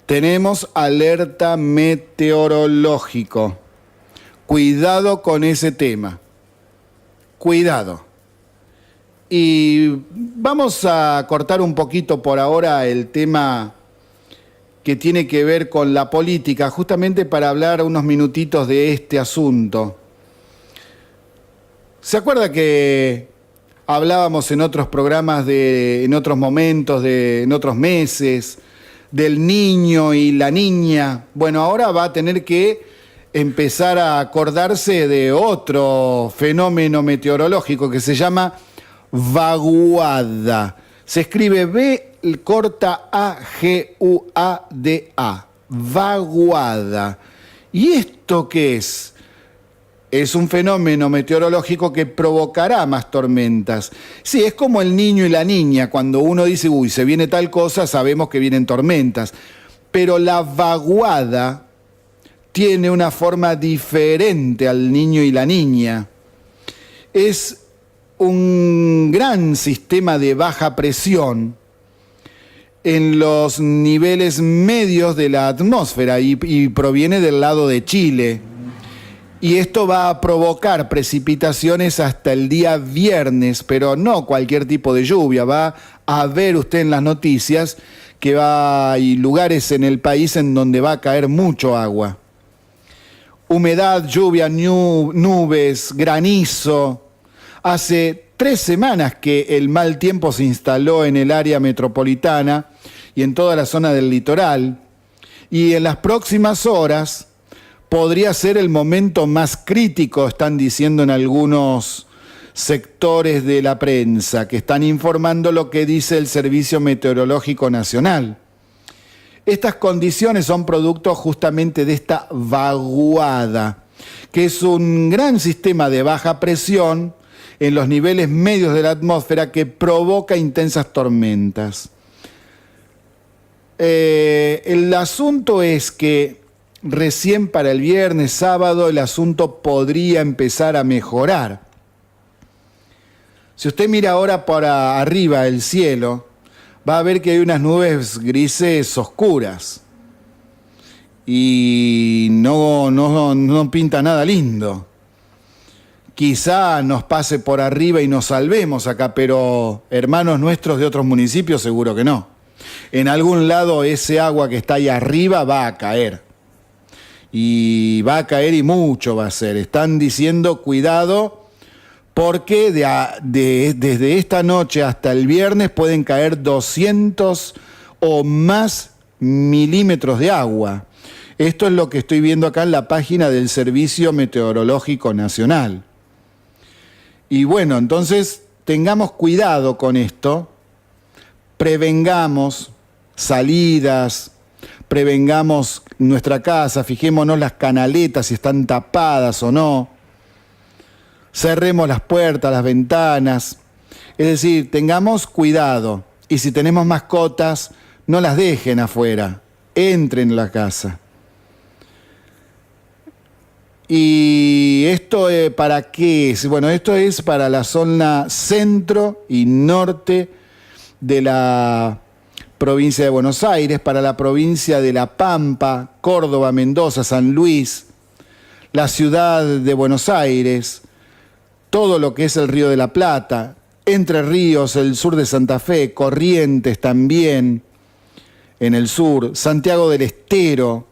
Tenemos alerta meteorológico. Cuidado con ese tema. Cuidado. Y vamos a cortar un poquito por ahora el tema que tiene que ver con la política, justamente para hablar unos minutitos de este asunto. ¿Se acuerda que hablábamos en otros programas, en otros momentos, en otros meses, del niño y la niña? Bueno, ahora va a tener que empezar a acordarse de otro fenómeno meteorológico que se llama vaguada. Se escribe V-A-G-U-A-D-A. Vaguada. ¿Y esto qué es? Es un fenómeno meteorológico que provocará más tormentas. Sí, es como el niño y la niña. Cuando uno dice, uy, se viene tal cosa, sabemos que vienen tormentas. Pero la vaguada tiene una forma diferente al niño y la niña. Es un gran sistema de baja presión en los niveles medios de la atmósfera y proviene del lado de Chile. Y esto va a provocar precipitaciones hasta el día viernes, pero no cualquier tipo de lluvia. Va a ver usted en las noticias que hay lugares en el país en donde va a caer mucho agua. Humedad, lluvia, nubes, granizo. Hace 3 semanas que el mal tiempo se instaló en el área metropolitana y en toda la zona del litoral. Y en las próximas horas podría ser el momento más crítico, están diciendo en algunos sectores de la prensa, que están informando lo que dice el Servicio Meteorológico Nacional. Estas condiciones son producto justamente de esta vaguada, que es un gran sistema de baja presión en los niveles medios de la atmósfera que provoca intensas tormentas. El asunto es que recién para el viernes, sábado, el asunto podría empezar a mejorar. Si usted mira ahora para arriba el cielo, va a ver que hay unas nubes grises oscuras y no pinta nada lindo. quizá nos pase por arriba y nos salvemos acá, pero hermanos nuestros de otros municipios seguro que no. En algún lado ese agua que está ahí arriba va a caer. Y va a caer y mucho va a ser. Están diciendo cuidado porque desde esta noche hasta el viernes pueden caer 200 o más milímetros de agua. Esto es lo que estoy viendo acá en la página del Servicio Meteorológico Nacional. Y bueno, entonces tengamos cuidado con esto, prevengamos salidas, prevengamos nuestra casa, fijémonos las canaletas si están tapadas o no, cerremos las puertas, las ventanas, es decir, tengamos cuidado y si tenemos mascotas, no las dejen afuera, entren en la casa. ¿Y esto para qué es? Bueno, esto es para la zona centro y norte de la provincia de Buenos Aires, para la provincia de La Pampa, Córdoba, Mendoza, San Luis, la ciudad de Buenos Aires, todo lo que es el Río de la Plata, Entre Ríos, el sur de Santa Fe, Corrientes también, en el sur, Santiago del Estero,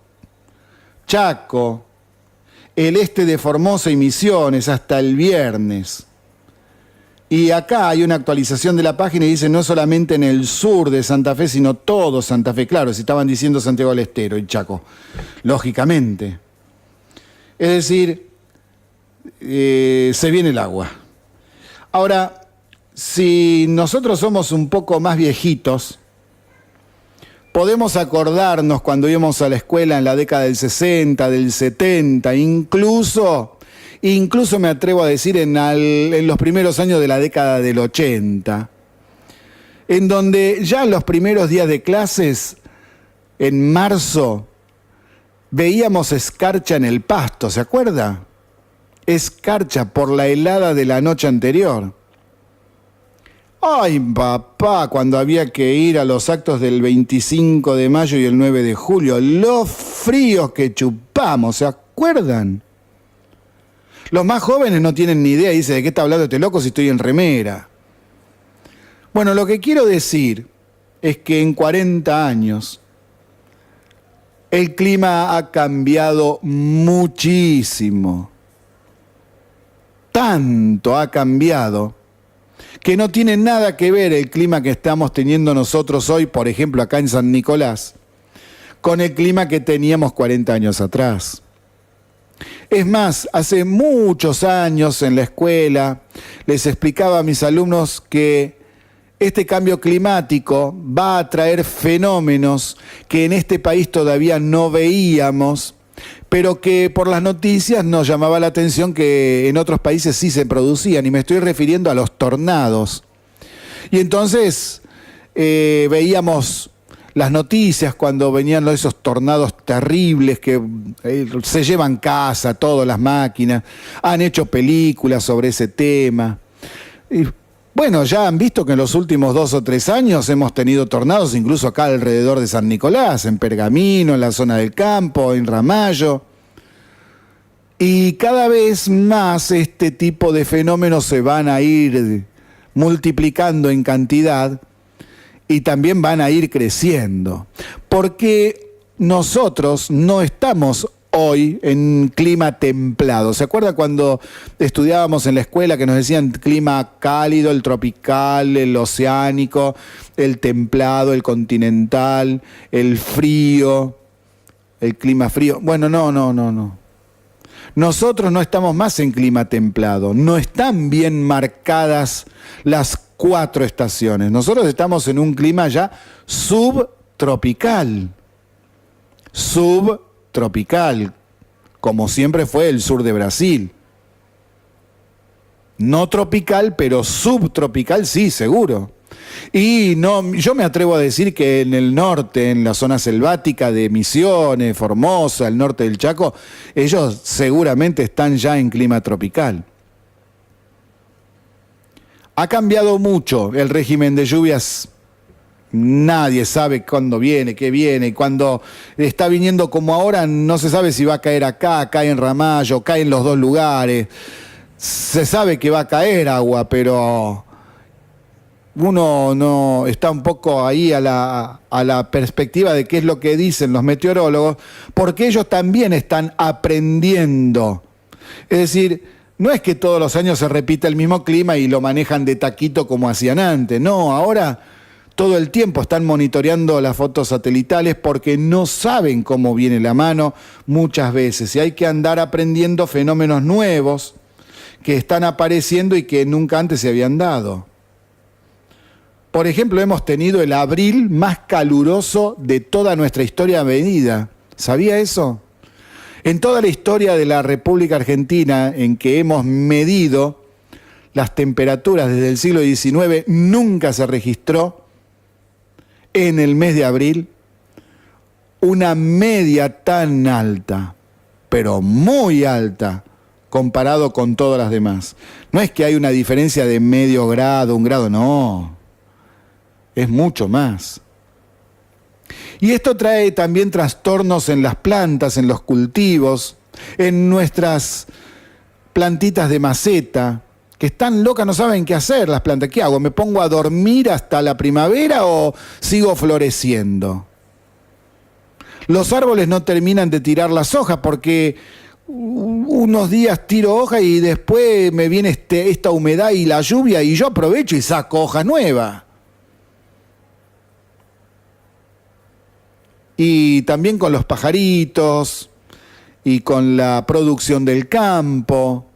Chaco, el este de Formosa y Misiones hasta el viernes. Y acá hay una actualización de la página y dice no solamente en el sur de Santa Fe, sino todo Santa Fe. Claro, si estaban diciendo Santiago del Estero y Chaco, lógicamente. Es decir, se viene el agua. Ahora, si nosotros somos un poco más viejitos, podemos acordarnos cuando íbamos a la escuela en la década del 60, del 70, incluso me atrevo a decir en los primeros años de la década del 80, en donde ya en los primeros días de clases, en marzo, veíamos escarcha en el pasto, ¿se acuerda? Escarcha por la helada de la noche anterior. Ay, papá, cuando había que ir a los actos del 25 de mayo y el 9 de julio, los fríos que chupamos, ¿se acuerdan? Los más jóvenes no tienen ni idea y dicen, ¿de qué está hablando este loco si estoy en remera? Bueno, lo que quiero decir es que en 40 años el clima ha cambiado muchísimo. Tanto ha cambiado que no tiene nada que ver el clima que estamos teniendo nosotros hoy, por ejemplo, acá en San Nicolás, con el clima que teníamos 40 años atrás. Es más, hace muchos años en la escuela les explicaba a mis alumnos que este cambio climático va a traer fenómenos que en este país todavía no veíamos, pero que por las noticias nos llamaba la atención que en otros países sí se producían, y me estoy refiriendo a los tornados. Y entonces veíamos las noticias cuando venían esos tornados terribles que se llevan casa, todas las máquinas, han hecho películas sobre ese tema. Y bueno, ya han visto que en los últimos 2 o 3 años hemos tenido tornados incluso acá alrededor de San Nicolás, en Pergamino, en la zona del campo, en Ramallo. Y cada vez más este tipo de fenómenos se van a ir multiplicando en cantidad y también van a ir creciendo. Porque nosotros no estamos hoy en clima templado. ¿Se acuerda cuando estudiábamos en la escuela que nos decían clima cálido, el tropical, el oceánico, el templado, el continental, el frío, el clima frío? Bueno, no. Nosotros no estamos más en clima templado, no están bien marcadas las 4 estaciones. Nosotros estamos en un clima ya subtropical, como siempre fue el sur de Brasil. No tropical, pero subtropical sí, seguro. Y no, yo me atrevo a decir que en el norte, en la zona selvática de Misiones, Formosa, el norte del Chaco, ellos seguramente están ya en clima tropical. Ha cambiado mucho el régimen de lluvias. Nadie sabe cuándo viene, qué viene. Cuando está viniendo como ahora, no se sabe si va a caer acá, cae en Ramallo, cae en los 2 lugares. se sabe que va a caer agua, pero uno no está un poco ahí a la perspectiva de qué es lo que dicen los meteorólogos, porque ellos también están aprendiendo. Es decir, no es que todos los años se repita el mismo clima y lo manejan de taquito como hacían antes. No, ahora todo el tiempo están monitoreando las fotos satelitales porque no saben cómo viene la mano muchas veces. Y hay que andar aprendiendo fenómenos nuevos que están apareciendo y que nunca antes se habían dado. Por ejemplo, hemos tenido el abril más caluroso de toda nuestra historia medida. ¿Sabía eso? En toda la historia de la República Argentina en que hemos medido las temperaturas desde el siglo XIX, nunca se registró en el mes de abril una media tan alta, pero muy alta, comparado con todas las demás. No es que hay una diferencia de medio grado, 1 grado, no. Es mucho más. Y esto trae también trastornos en las plantas, en los cultivos, en nuestras plantitas de maceta, que están locas, no saben qué hacer las plantas. ¿Qué hago? ¿Me pongo a dormir hasta la primavera o sigo floreciendo? Los árboles no terminan de tirar las hojas porque unos días tiro hoja y después me viene esta humedad y la lluvia y yo aprovecho y saco hoja nueva. Y también con los pajaritos y con la producción del campo.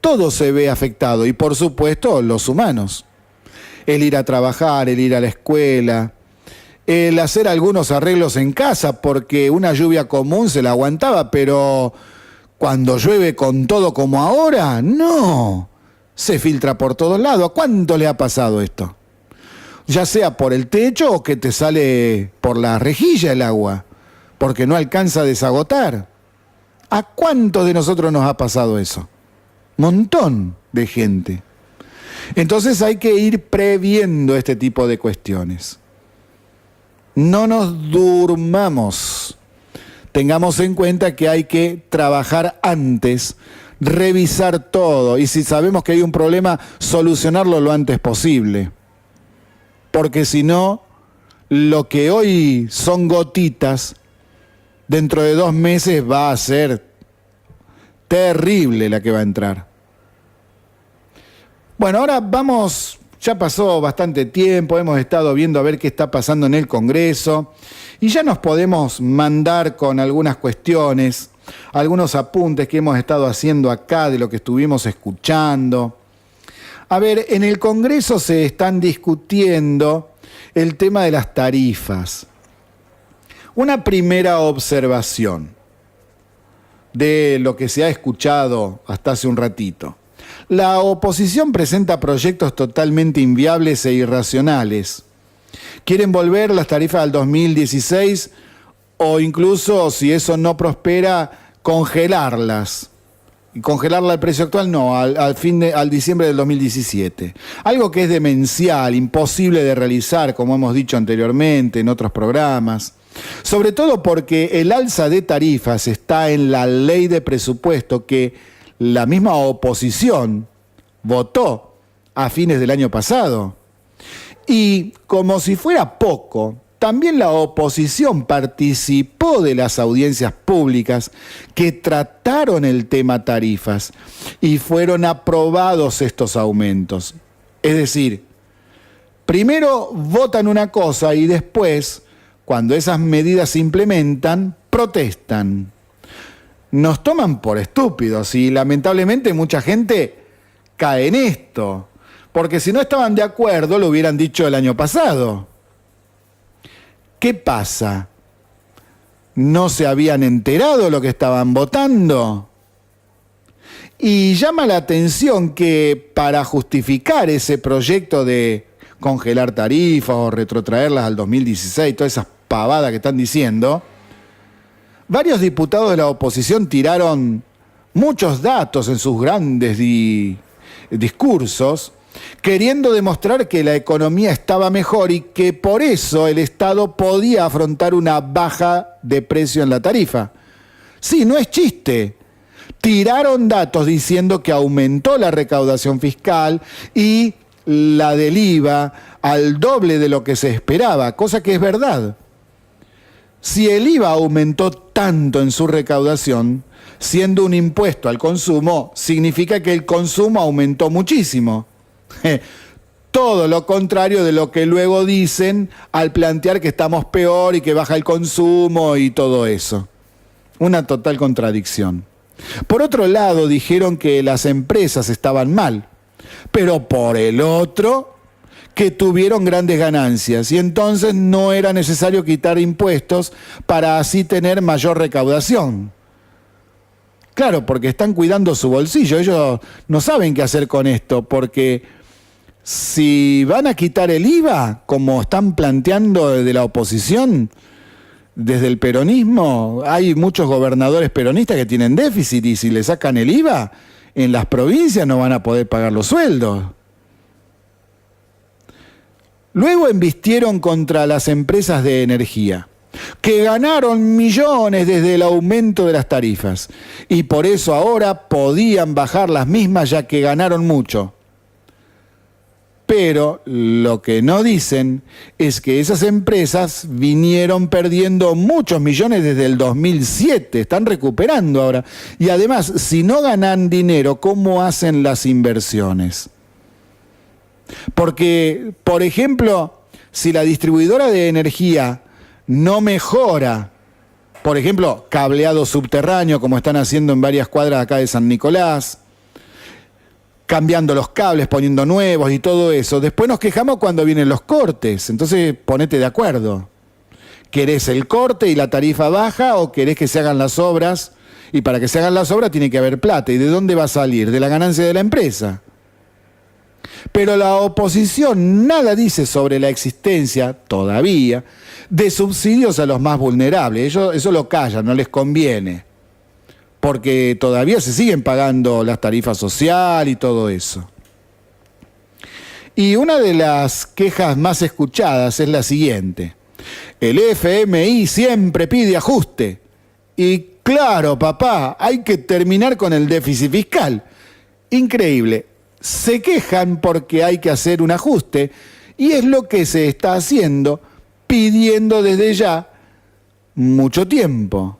Todo se ve afectado y por supuesto los humanos. El ir a trabajar, el ir a la escuela, el hacer algunos arreglos en casa porque una lluvia común se la aguantaba, pero cuando llueve con todo como ahora, no. Se filtra por todos lados. ¿A cuánto le ha pasado esto? Ya sea por el techo o que te sale por la rejilla el agua, porque no alcanza a desagotar. ¿A cuántos de nosotros nos ha pasado eso? Montón de gente. Entonces hay que ir previendo este tipo de cuestiones. No nos durmamos. Tengamos en cuenta que hay que trabajar antes, revisar todo y si sabemos que hay un problema, solucionarlo lo antes posible. Porque si no, lo que hoy son gotitas, dentro de 2 meses va a ser terrible la que va a entrar. Bueno, ahora vamos, ya pasó bastante tiempo, hemos estado viendo a ver qué está pasando en el Congreso y ya nos podemos mandar con algunas cuestiones, algunos apuntes que hemos estado haciendo acá de lo que estuvimos escuchando. A ver, en el Congreso se están discutiendo el tema de las tarifas. Una primera observación de lo que se ha escuchado hasta hace un ratito. La oposición presenta proyectos totalmente inviables e irracionales. Quieren volver las tarifas al 2016 o incluso, si eso no prospera, congelarlas. Y congelarla al precio actual, no, al diciembre del 2017. Algo que es demencial, imposible de realizar, como hemos dicho anteriormente en otros programas. Sobre todo porque el alza de tarifas está en la ley de presupuesto que la misma oposición votó a fines del año pasado. Y como si fuera poco, también la oposición participó de las audiencias públicas que trataron el tema tarifas y fueron aprobados estos aumentos. Es decir, primero votan una cosa y después, cuando esas medidas se implementan, protestan. Nos toman por estúpidos y lamentablemente mucha gente cae en esto, porque si no estaban de acuerdo lo hubieran dicho el año pasado. ¿Qué pasa? ¿No se habían enterado de lo que estaban votando? Y llama la atención que para justificar ese proyecto de congelar tarifas o retrotraerlas al 2016, todas esas pavadas que están diciendo, varios diputados de la oposición tiraron muchos datos en sus grandes discursos, queriendo demostrar que la economía estaba mejor y que por eso el Estado podía afrontar una baja de precio en la tarifa. Sí, no es chiste. Tiraron datos diciendo que aumentó la recaudación fiscal y la del IVA al doble de lo que se esperaba, cosa que es verdad. Si el IVA aumentó tanto en su recaudación, siendo un impuesto al consumo, significa que el consumo aumentó muchísimo. Todo lo contrario de lo que luego dicen al plantear que estamos peor y que baja el consumo y todo eso. Una total contradicción. Por otro lado, dijeron que las empresas estaban mal, pero por el otro, que tuvieron grandes ganancias y entonces no era necesario quitar impuestos para así tener mayor recaudación. Claro, porque están cuidando su bolsillo, ellos no saben qué hacer con esto, porque si van a quitar el IVA, como están planteando desde la oposición, desde el peronismo, hay muchos gobernadores peronistas que tienen déficit y si le sacan el IVA, en las provincias no van a poder pagar los sueldos. Luego embistieron contra las empresas de energía, que ganaron millones desde el aumento de las tarifas y por eso ahora podían bajar las mismas ya que ganaron mucho. Pero lo que no dicen es que esas empresas vinieron perdiendo muchos millones desde el 2007, están recuperando ahora. Y además, si no ganan dinero, ¿cómo hacen las inversiones? Porque, por ejemplo, si la distribuidora de energía no mejora, por ejemplo, cableado subterráneo, como están haciendo en varias cuadras acá de San Nicolás, cambiando los cables, poniendo nuevos y todo eso. Después nos quejamos cuando vienen los cortes. Entonces, ponete de acuerdo. ¿Querés el corte y la tarifa baja o querés que se hagan las obras? Y para que se hagan las obras tiene que haber plata. ¿Y de dónde va a salir? De la ganancia de la empresa. Pero la oposición nada dice sobre la existencia, todavía, de subsidios a los más vulnerables. Eso lo callan, no les conviene. Porque todavía se siguen pagando las tarifas sociales y todo eso. Y una de las quejas más escuchadas es la siguiente. El FMI siempre pide ajuste. Y claro, papá, hay que terminar con el déficit fiscal. Increíble. Se quejan porque hay que hacer un ajuste y es lo que se está haciendo, pidiendo desde ya mucho tiempo.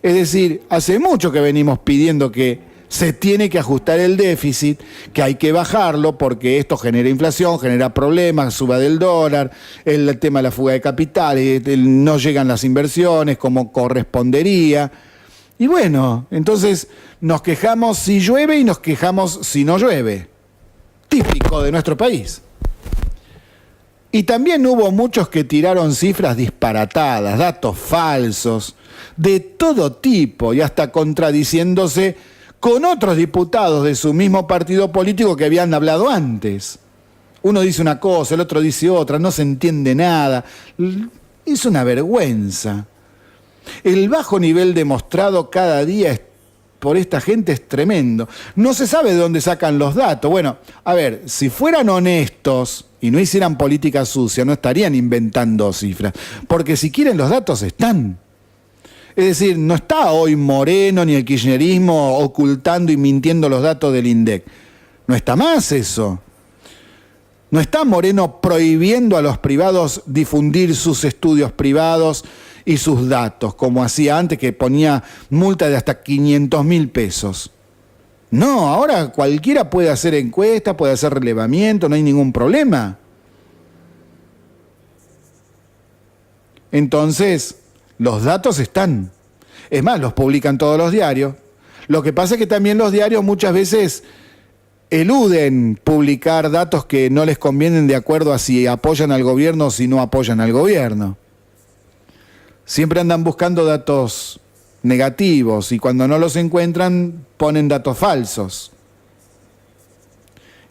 Es decir, hace mucho que venimos pidiendo que se tiene que ajustar el déficit, que hay que bajarlo porque esto genera inflación, genera problemas, suba del dólar, el tema de la fuga de capitales, no llegan las inversiones como correspondería. Y bueno, entonces nos quejamos si llueve y nos quejamos si no llueve. Típico de nuestro país. Y también hubo muchos que tiraron cifras disparatadas, datos falsos, de todo tipo y hasta contradiciéndose con otros diputados de su mismo partido político que habían hablado antes. Uno dice una cosa, el otro dice otra, no se entiende nada. Es una vergüenza. El bajo nivel demostrado cada día por esta gente es tremendo. No se sabe de dónde sacan los datos. Bueno, a ver, si fueran honestos y no hicieran política sucia, no estarían inventando cifras. Porque si quieren los datos están. Es decir, no está hoy Moreno ni el kirchnerismo ocultando y mintiendo los datos del INDEC. No está más eso. No está Moreno prohibiendo a los privados difundir sus estudios privados y sus datos, como hacía antes, que ponía multa de hasta 500.000 pesos. No, ahora cualquiera puede hacer encuesta, puede hacer relevamiento, no hay ningún problema. Entonces, los datos están. Es más, los publican todos los diarios. Lo que pasa es que también los diarios muchas veces eluden publicar datos que no les convienen de acuerdo a si apoyan al gobierno o si no apoyan al gobierno. Siempre andan buscando datos negativos y cuando no los encuentran ponen datos falsos.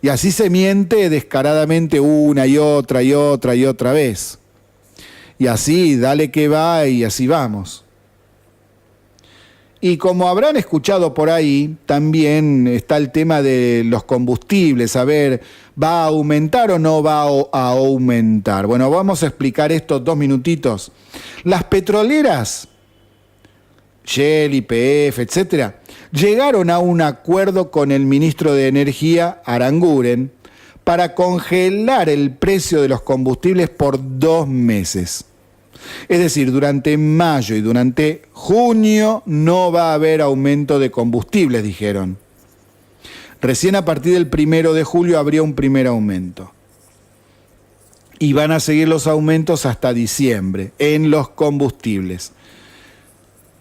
Y así se miente descaradamente una y otra y otra y otra vez. Y así, dale que va y así vamos. Y como habrán escuchado por ahí, también está el tema de los combustibles. A ver, ¿va a aumentar o no va a aumentar? Bueno, vamos a explicar esto 2 minutitos. Las petroleras Shell, YPF, etcétera, llegaron a un acuerdo con el ministro de Energía, Aranguren, para congelar el precio de los combustibles por 2 meses. Es decir, durante mayo y durante junio no va a haber aumento de combustibles, dijeron. Recién a partir del 1 de julio habría un primer aumento. Y van a seguir los aumentos hasta diciembre en los combustibles.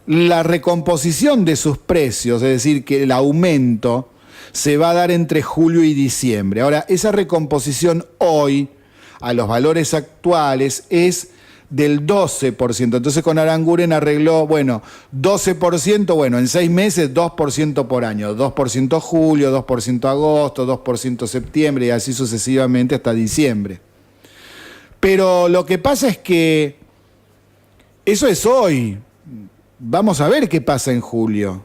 La recomposición de sus precios, es decir, que el aumento se va a dar entre julio y diciembre. Ahora, esa recomposición hoy, a los valores actuales, es del 12%. Entonces con Aranguren arregló, 12%, en 6 meses 2% por año. 2% julio, 2% agosto, 2% septiembre y así sucesivamente hasta diciembre. Pero lo que pasa es que eso es hoy. Vamos a ver qué pasa en julio.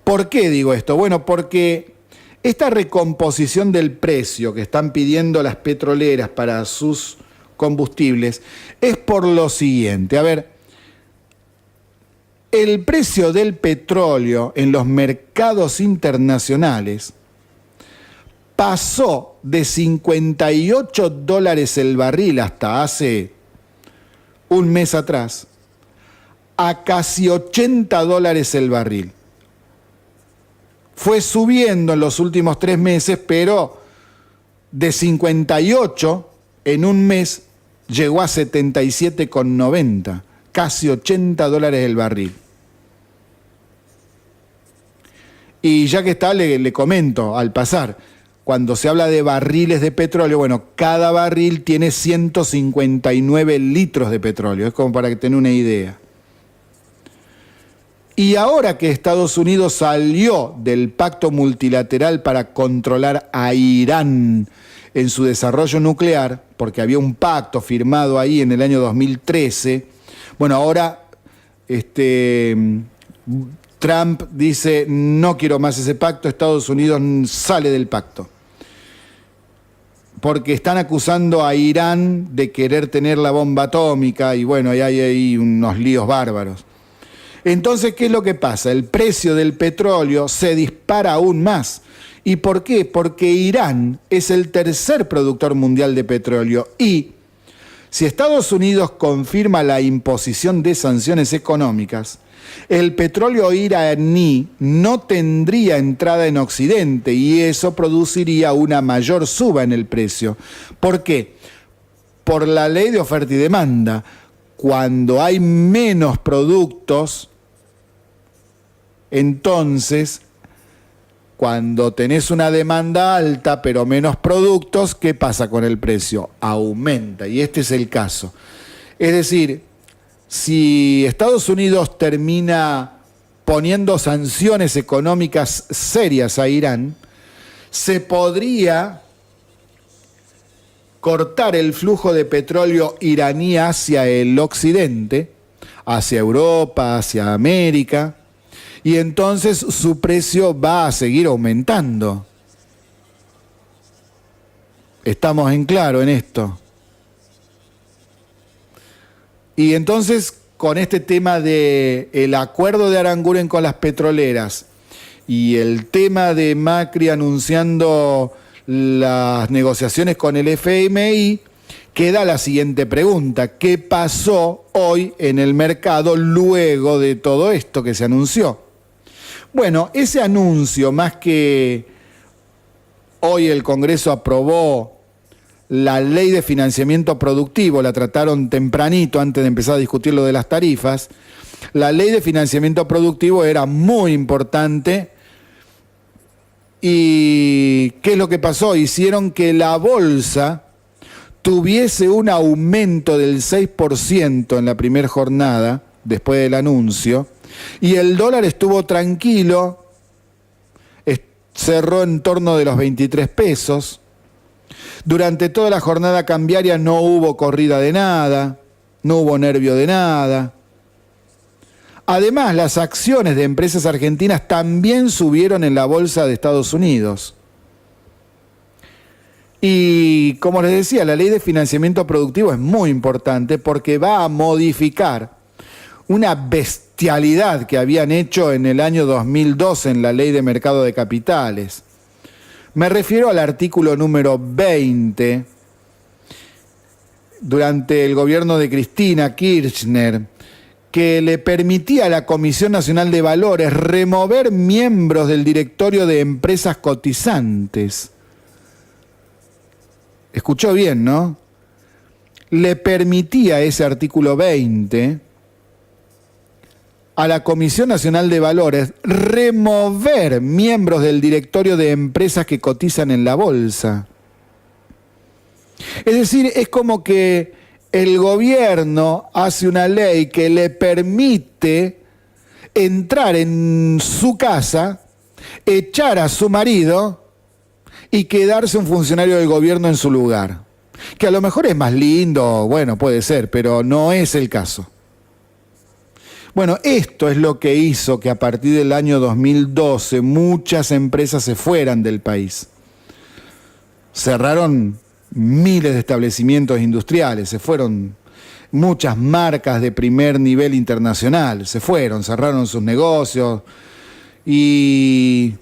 ¿Por qué digo esto? Bueno, porque esta recomposición del precio que están pidiendo las petroleras para sus combustibles es por lo siguiente. A ver, el precio del petróleo en los mercados internacionales pasó de $58 el barril hasta hace un mes atrás a casi $80 el barril. Fue subiendo en los últimos 3 meses, pero de 58 en un mes llegó a 77,90, casi $80 el barril. Y ya que está, le comento al pasar, cuando se habla de barriles de petróleo, cada barril tiene 159 litros de petróleo, es como para que tengan una idea. Y ahora que Estados Unidos salió del pacto multilateral para controlar a Irán en su desarrollo nuclear, porque había un pacto firmado ahí en el año 2013, ahora Trump dice, no quiero más ese pacto, Estados Unidos sale del pacto. Porque están acusando a Irán de querer tener la bomba atómica y ahí hay ahí unos líos bárbaros. Entonces, ¿qué es lo que pasa? El precio del petróleo se dispara aún más. ¿Y por qué? Porque Irán es el tercer productor mundial de petróleo y si Estados Unidos confirma la imposición de sanciones económicas, el petróleo iraní no tendría entrada en Occidente y eso produciría una mayor suba en el precio. ¿Por qué? Por la ley de oferta y demanda. Cuando hay menos productos, entonces, cuando tenés una demanda alta pero menos productos, ¿qué pasa con el precio? Aumenta, y este es el caso. Es decir, si Estados Unidos termina poniendo sanciones económicas serias a Irán, se podría cortar el flujo de petróleo iraní hacia el occidente, hacia Europa, hacia América, y entonces su precio va a seguir aumentando. Estamos en claro en esto. Y entonces, con este tema del acuerdo de Aranguren con las petroleras y el tema de Macri anunciando las negociaciones con el FMI, queda la siguiente pregunta. ¿Qué pasó hoy en el mercado luego de todo esto que se anunció? Bueno, ese anuncio, más que hoy el Congreso aprobó la ley de financiamiento productivo, la trataron tempranito antes de empezar a discutir lo de las tarifas, la ley de financiamiento productivo era muy importante. ¿Y qué es lo que pasó? Hicieron que la bolsa tuviese un aumento del 6% en la primera jornada, después del anuncio, y el dólar estuvo tranquilo, cerró en torno de los 23 pesos. Durante toda la jornada cambiaria no hubo corrida de nada, no hubo nervio de nada. Además, las acciones de empresas argentinas también subieron en la bolsa de Estados Unidos. Y como les decía, la ley de financiamiento productivo es muy importante porque va a modificar una bestialidad que habían hecho en el año 2002 en la Ley de Mercado de Capitales. Me refiero al artículo número 20, durante el gobierno de Cristina Kirchner, que le permitía a la Comisión Nacional de Valores remover miembros del directorio de empresas cotizantes. Escuchó bien, ¿no? Le permitía ese artículo 20 a la Comisión Nacional de Valores remover miembros del directorio de empresas que cotizan en la bolsa. Es decir, es como que el gobierno hace una ley que le permite entrar en su casa, echar a su marido y quedarse un funcionario del gobierno en su lugar. Que a lo mejor es más lindo, bueno, puede ser, pero no es el caso. Bueno, esto es lo que hizo que a partir del año 2012 muchas empresas se fueran del país. Cerraron miles de establecimientos industriales, se fueron muchas marcas de primer nivel internacional, se fueron, cerraron sus negocios y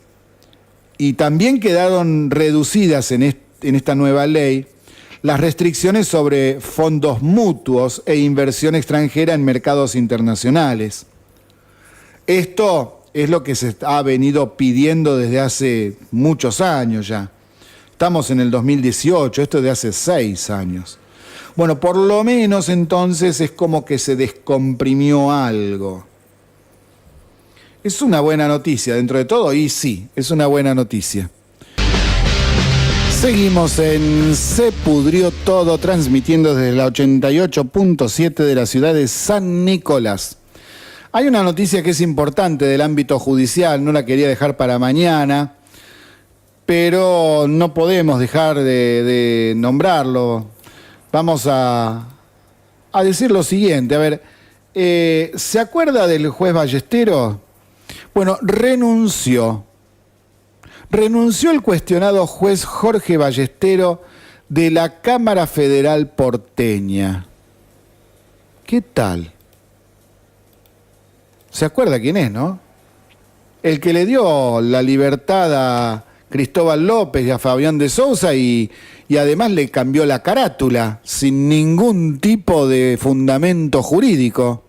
también quedaron reducidas en esta nueva ley las restricciones sobre fondos mutuos e inversión extranjera en mercados internacionales. Esto es lo que se ha venido pidiendo desde hace muchos años ya. Estamos en el 2018, esto es de hace 6 años. Bueno, por lo menos entonces es como que se descomprimió algo. Es una buena noticia dentro de todo, y sí, es una buena noticia. Seguimos en Se Pudrió Todo, transmitiendo desde la 88.7 de la ciudad de San Nicolás. Hay una noticia que es importante del ámbito judicial, no la quería dejar para mañana, pero no podemos dejar de nombrarlo. Vamos a decir lo siguiente. A ver, ¿se acuerda del juez Ballestero? Bueno, renunció el cuestionado juez Jorge Ballestero de la Cámara Federal porteña. ¿Qué tal? ¿Se acuerda quién es, no? El que le dio la libertad a Cristóbal López y a Fabián de Sousa y además le cambió la carátula sin ningún tipo de fundamento jurídico.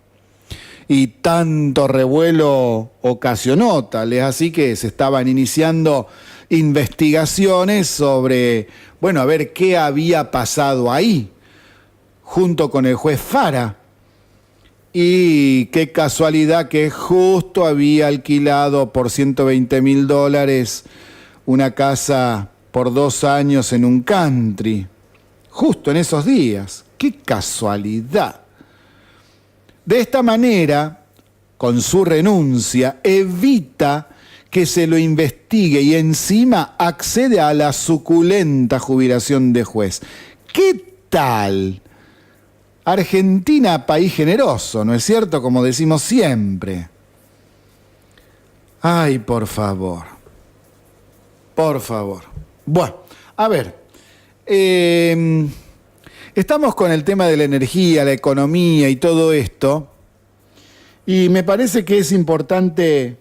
Y tanto revuelo ocasionó, tal es así que se estaban iniciando investigaciones sobre, bueno, a ver qué había pasado ahí, junto con el juez Fara. Y qué casualidad que justo había alquilado por $120.000 una casa por 2 años en un country, justo en esos días. ¡Qué casualidad! De esta manera, con su renuncia, evita que se lo investigue y encima accede a la suculenta jubilación de juez. ¿Qué tal? Argentina, país generoso, ¿no es cierto? Como decimos siempre. Ay, por favor. Por favor. Bueno, a ver. Estamos con el tema de la energía, la economía y todo esto, y me parece que es importante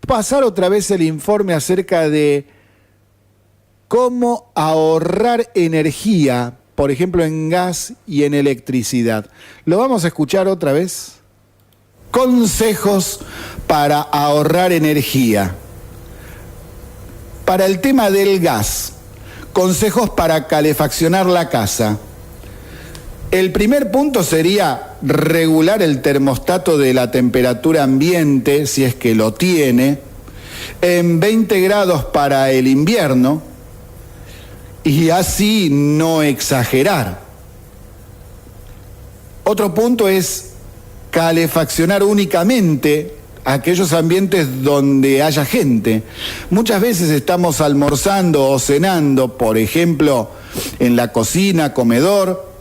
pasar otra vez el informe acerca de cómo ahorrar energía, por ejemplo en gas y en electricidad. ¿Lo vamos a escuchar otra vez? Consejos para ahorrar energía. Para el tema del gas, consejos para calefaccionar la casa. El primer punto sería regular el termostato de la temperatura ambiente, si es que lo tiene, en 20 grados para el invierno, y así no exagerar. Otro punto es calefaccionar únicamente aquellos ambientes donde haya gente. Muchas veces estamos almorzando o cenando, por ejemplo, en la cocina, comedor,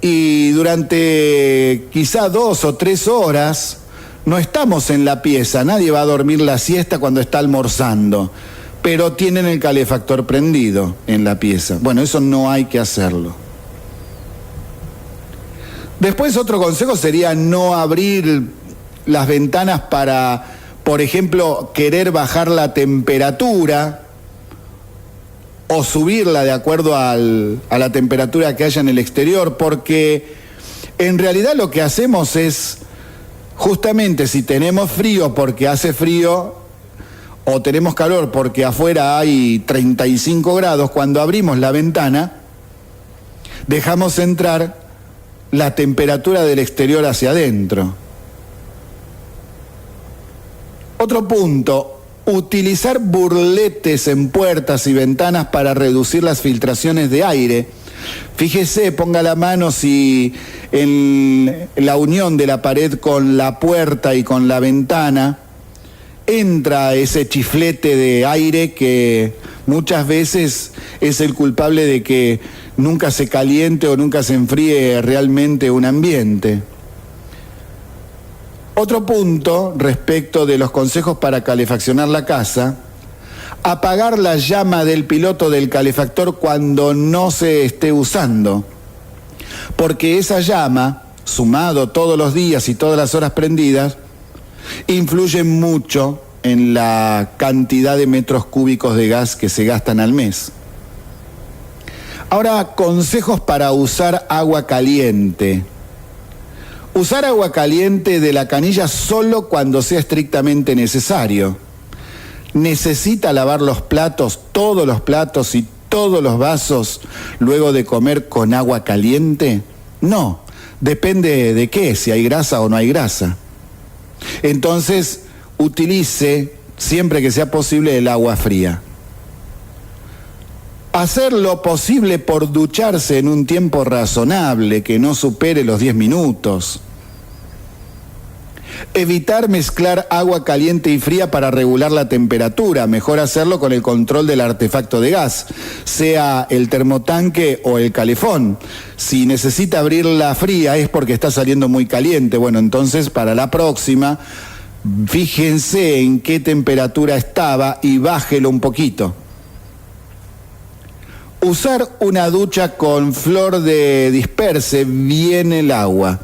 y durante quizá 2 o 3 horas no estamos en la pieza. Nadie va a dormir la siesta cuando está almorzando, pero tienen el calefactor prendido en la pieza. Bueno, eso no hay que hacerlo. Después otro consejo sería no abrir las ventanas para, por ejemplo, querer bajar la temperatura o subirla de acuerdo a la temperatura que haya en el exterior, porque en realidad lo que hacemos es, justamente si tenemos frío porque hace frío, o tenemos calor porque afuera hay 35 grados, cuando abrimos la ventana, dejamos entrar la temperatura del exterior hacia adentro. Otro punto, utilizar burletes en puertas y ventanas para reducir las filtraciones de aire. Fíjese, ponga la mano si en la unión de la pared con la puerta y con la ventana entra ese chiflete de aire que muchas veces es el culpable de que nunca se caliente o nunca se enfríe realmente un ambiente. Otro punto respecto de los consejos para calefaccionar la casa: apagar la llama del piloto del calefactor cuando no se esté usando, porque esa llama, sumado todos los días y todas las horas prendidas, influye mucho en la cantidad de metros cúbicos de gas que se gastan al mes. Ahora, consejos para usar agua caliente. Usar agua caliente de la canilla solo cuando sea estrictamente necesario. ¿Necesita lavar los platos, todos los platos y todos los vasos luego de comer con agua caliente? No, depende de qué, si hay grasa o no hay grasa. Entonces, utilice siempre que sea posible el agua fría. Hacer lo posible por ducharse en un tiempo razonable, que no supere los 10 minutos. Evitar mezclar agua caliente y fría para regular la temperatura. Mejor hacerlo con el control del artefacto de gas, sea el termotanque o el calefón. Si necesita abrirla fría es porque está saliendo muy caliente. Bueno, entonces para la próxima, fíjense en qué temperatura estaba y bájelo un poquito. Usar una ducha con flor de disperse bien el agua.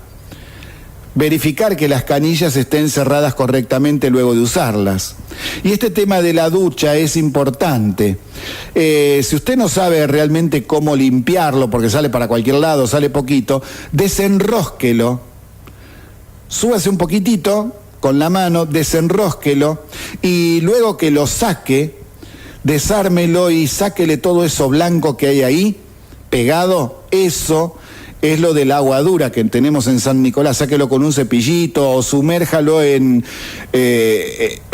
Verificar que las canillas estén cerradas correctamente luego de usarlas. Y este tema de la ducha es importante. Si usted no sabe realmente cómo limpiarlo, porque sale para cualquier lado, sale poquito, desenrosquelo. Súbase un poquitito con la mano, desenrosquelo, y luego que lo saque, desármelo y sáquele todo eso blanco que hay ahí, pegado. Eso es lo del agua dura que tenemos en San Nicolás. Sáquelo con un cepillito o sumérjalo en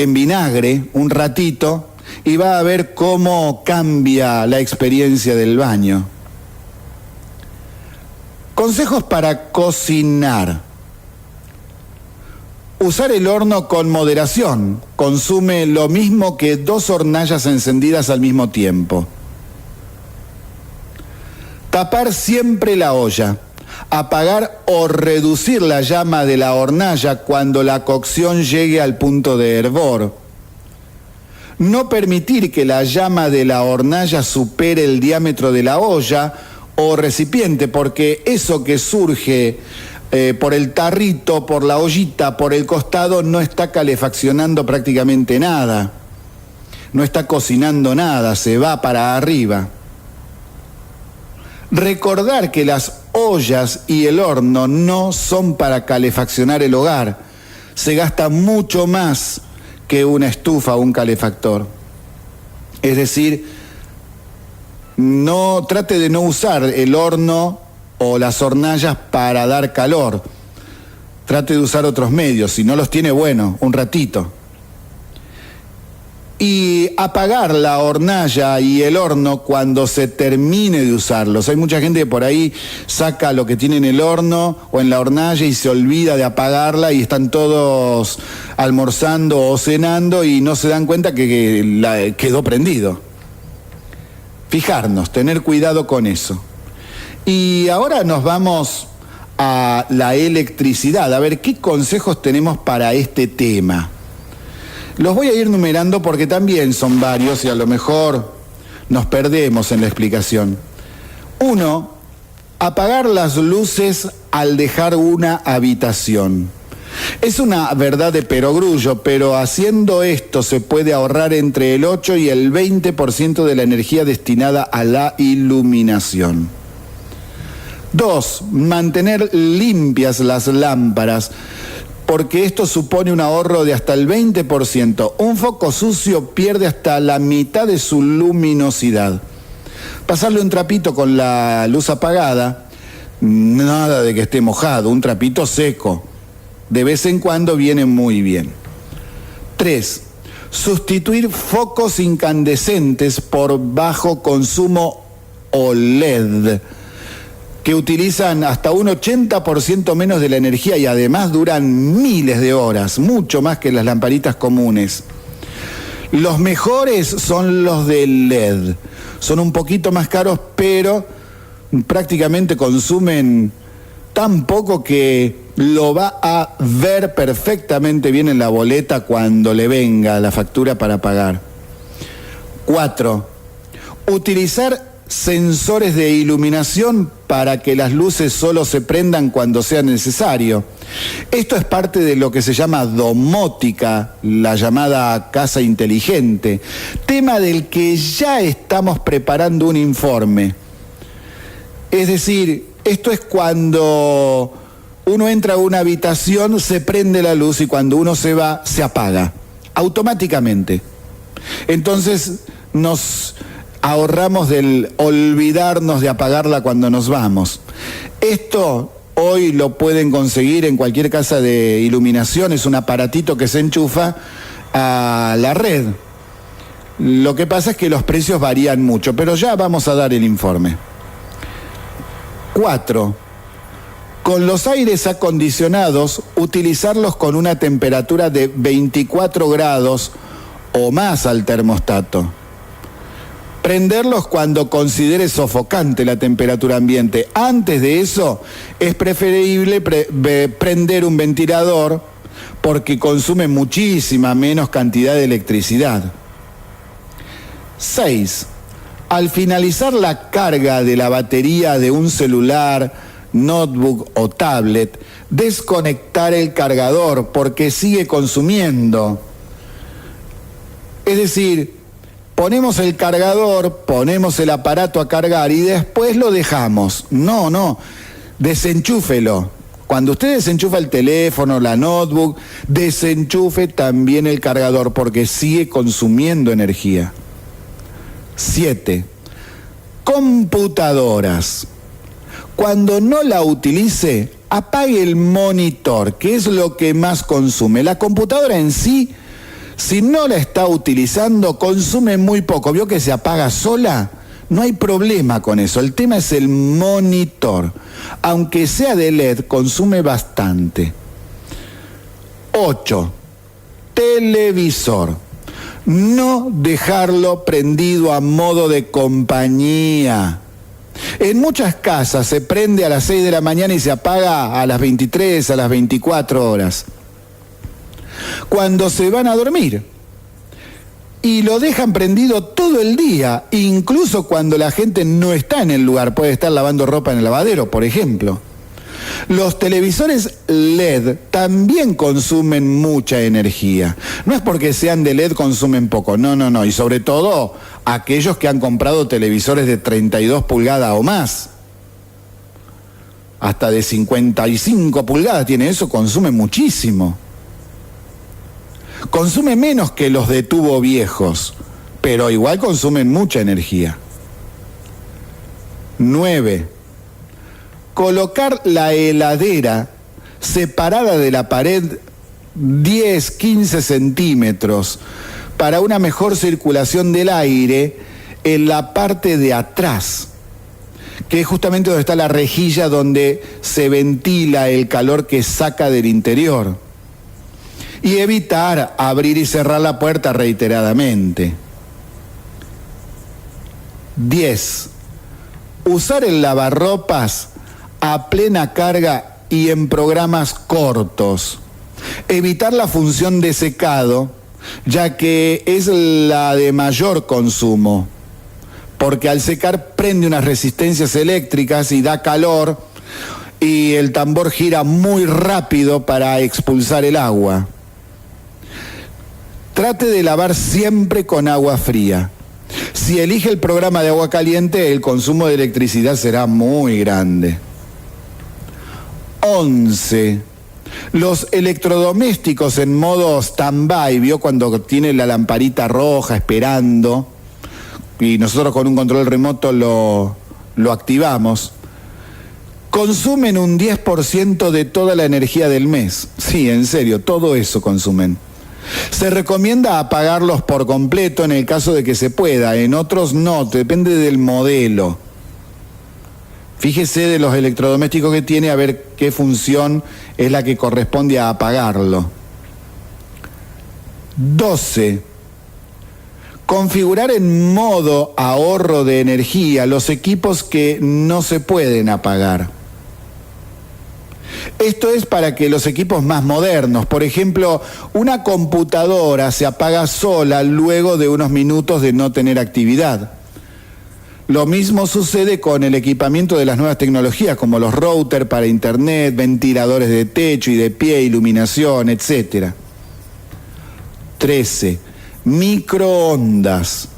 vinagre un ratito y va a ver cómo cambia la experiencia del baño. Consejos para cocinar. Usar el horno con moderación. Consume lo mismo que 2 hornallas encendidas al mismo tiempo. Tapar siempre la olla. Apagar o reducir la llama de la hornalla cuando la cocción llegue al punto de hervor. No permitir que la llama de la hornalla supere el diámetro de la olla o recipiente, porque eso que surge por el tarrito, por la ollita, por el costado, no está calefaccionando prácticamente nada. No está cocinando nada, se va para arriba. Recordar que las ollas y el horno no son para calefaccionar el hogar. Se gasta mucho más que una estufa o un calefactor. Es decir, trate de no usar el horno o las hornallas para dar calor. Trate de usar otros medios. Si no los tiene, bueno, un ratito. Y apagar la hornalla y el horno cuando se termine de usarlos. Hay mucha gente que por ahí saca lo que tiene en el horno o en la hornalla y se olvida de apagarla, y están todos almorzando o cenando y no se dan cuenta que quedó prendido. Fijarnos, tener cuidado con eso. Y ahora nos vamos a la electricidad, a ver qué consejos tenemos para este tema. Los voy a ir numerando porque también son varios y a lo mejor nos perdemos en la explicación. 1, Apagar las luces al dejar una habitación. Es una verdad de perogrullo, pero haciendo esto se puede ahorrar entre el 8 y el 20% de la energía destinada a la iluminación. 2. Mantener limpias las lámparas, porque esto supone un ahorro de hasta el 20%. Un foco sucio pierde hasta la mitad de su luminosidad. Pasarle un trapito con la luz apagada, nada de que esté mojado, un trapito seco. De vez en cuando viene muy bien. 3. Sustituir focos incandescentes por bajo consumo OLED, que utilizan hasta un 80% menos de la energía y además duran miles de horas, mucho más que las lamparitas comunes. Los mejores son los de LED. Son un poquito más caros, pero prácticamente consumen tan poco que lo va a ver perfectamente bien en la boleta cuando le venga la factura para pagar. 4. Utilizar sensores de iluminación para que las luces solo se prendan cuando sea necesario. Esto es parte de lo que se llama domótica, la llamada casa inteligente, tema del que ya estamos preparando un informe. Es decir, esto es cuando uno entra a una habitación, se prende la luz y cuando uno se va, se apaga automáticamente. Entonces nos ahorramos del olvidarnos de apagarla cuando nos vamos. Esto hoy lo pueden conseguir en cualquier casa de iluminación, es un aparatito que se enchufa a la red. Lo que pasa es que los precios varían mucho, pero ya vamos a dar el informe. 4. Con los aires acondicionados, utilizarlos con una temperatura de 24 grados o más al termostato. Prenderlos cuando considere sofocante la temperatura ambiente. Antes de eso, es preferible prender un ventilador porque consume muchísima menos cantidad de electricidad. 6. Al finalizar la carga de la batería de un celular, notebook o tablet, desconectar el cargador porque sigue consumiendo. Es decir, ponemos el cargador, ponemos el aparato a cargar y después lo dejamos. No, desenchúfelo. Cuando usted desenchufa el teléfono, la notebook, desenchufe también el cargador porque sigue consumiendo energía. 7. Computadoras. Cuando no la utilice, apague el monitor, que es lo que más consume. La computadora en sí, si no la está utilizando, consume muy poco. ¿Vio que se apaga sola? No hay problema con eso. El tema es el monitor. Aunque sea de LED, consume bastante. 8. Televisor. No dejarlo prendido a modo de compañía. En muchas casas se prende a las 6 de la mañana y se apaga a las 23, a las 24 horas. Cuando se van a dormir. Y lo dejan prendido todo el día, incluso cuando la gente no está en el lugar, puede estar lavando ropa en el lavadero, por ejemplo. Los televisores LED también consumen mucha energía. No es porque sean de LED consumen poco, no. Y sobre todo aquellos que han comprado televisores de 32 pulgadas o más. Hasta de 55 pulgadas tiene eso, consume muchísimo. Consume menos que los de tubo viejos, pero igual consumen mucha energía. 9. Colocar la heladera separada de la pared 10-15 centímetros para una mejor circulación del aire en la parte de atrás, que es justamente donde está la rejilla donde se ventila el calor que saca del interior. Y evitar abrir y cerrar la puerta reiteradamente. 10. Usar el lavarropas a plena carga y en programas cortos. Evitar la función de secado, ya que es la de mayor consumo. porque al secar prende unas resistencias eléctricas y da calor y el tambor gira muy rápido para expulsar el agua. Trate de lavar siempre con agua fría. Si elige el programa de agua caliente, el consumo de electricidad será muy grande. 11. Los electrodomésticos en modo stand-by, ¿vio? Cuando tiene la lamparita roja esperando y nosotros con un control remoto lo activamos, consumen un 10% de toda la energía del mes. Sí, en serio, todo eso consumen. Se recomienda apagarlos por completo en el caso de que se pueda, en otros no, depende del modelo. Fíjese de los electrodomésticos que tiene a ver qué función es la que corresponde a apagarlo. 12. Configurar en modo ahorro de energía los equipos que no se pueden apagar. Esto es para que los equipos más modernos, por ejemplo, una computadora se apaga sola luego de unos minutos de no tener actividad. Lo mismo sucede con el equipamiento de las nuevas tecnologías, como los routers para internet, ventiladores de techo y de pie, iluminación, etc. 13. Microondas.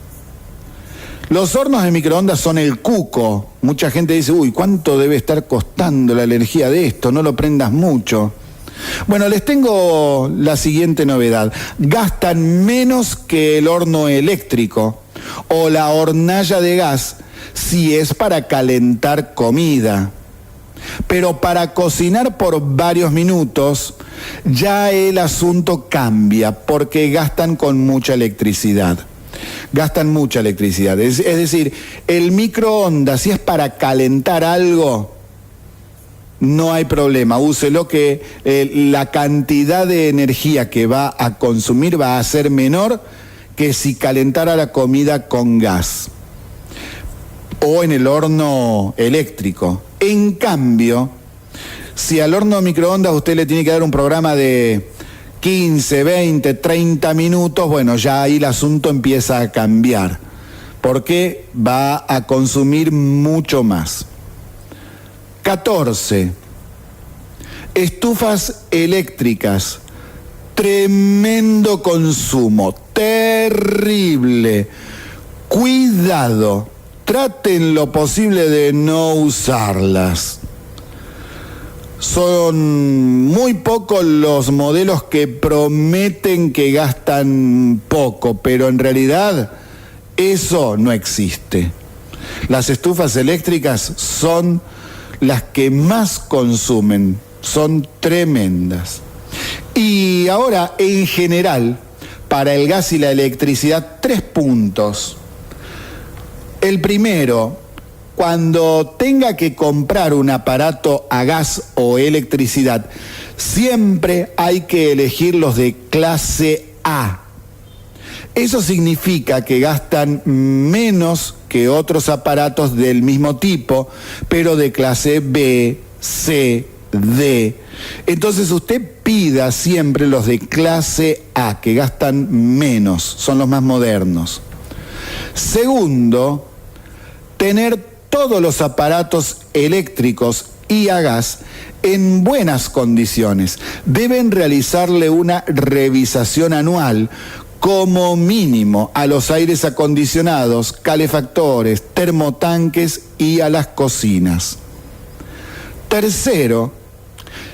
Los hornos de microondas son el cuco. Mucha gente dice, uy, ¿cuánto debe estar costando la energía de esto? No lo prendas mucho. Bueno, les tengo la siguiente novedad. Gastan menos que el horno eléctrico o la hornalla de gas si es para calentar comida. Pero para cocinar por varios minutos ya el asunto cambia porque gastan con mucha electricidad. Gastan mucha electricidad. Es decir, el microondas, si es para calentar algo, no hay problema. Úselo que la cantidad de energía que va a consumir va a ser menor que si calentara la comida con gas o en el horno eléctrico. En cambio, si al horno microondas usted le tiene que dar un programa de 15, 20, 30 minutos, bueno, ya ahí el asunto empieza a cambiar, porque va a consumir mucho más. 14. Estufas eléctricas. Tremendo consumo, terrible. Cuidado, traten lo posible de no usarlas. Son muy pocos los modelos que prometen que gastan poco, pero en realidad eso no existe. Las estufas eléctricas son las que más consumen, son tremendas. Y ahora, en general, para el gas y la electricidad, 3 puntos. El primero, cuando tenga que comprar un aparato a gas o electricidad, siempre hay que elegir los de clase A. Eso significa que gastan menos que otros aparatos del mismo tipo, pero de clase B, C, D. Entonces usted pida siempre los de clase A, que gastan menos, son los más modernos. Segundo, tener todos los aparatos eléctricos y a gas en buenas condiciones. Deben realizarle una revisación anual, como mínimo, a los aires acondicionados, calefactores, termotanques y a las cocinas. Tercero,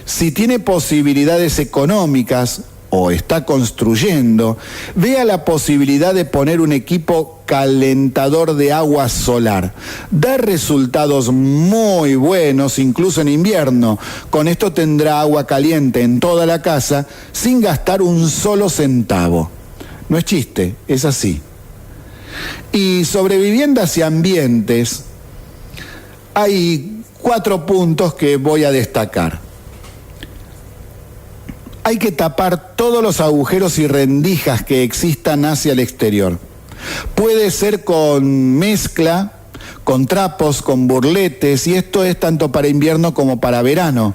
si tiene posibilidades económicas o está construyendo, vea la posibilidad de poner un equipo calentador de agua solar. Da resultados muy buenos, incluso en invierno. Con esto tendrá agua caliente en toda la casa sin gastar un solo centavo. No es chiste, es así. Y sobre viviendas y ambientes, hay 4 puntos que voy a destacar. Hay que tapar todos los agujeros y rendijas que existan hacia el exterior. Puede ser con mezcla, con trapos, con burletes, y esto es tanto para invierno como para verano.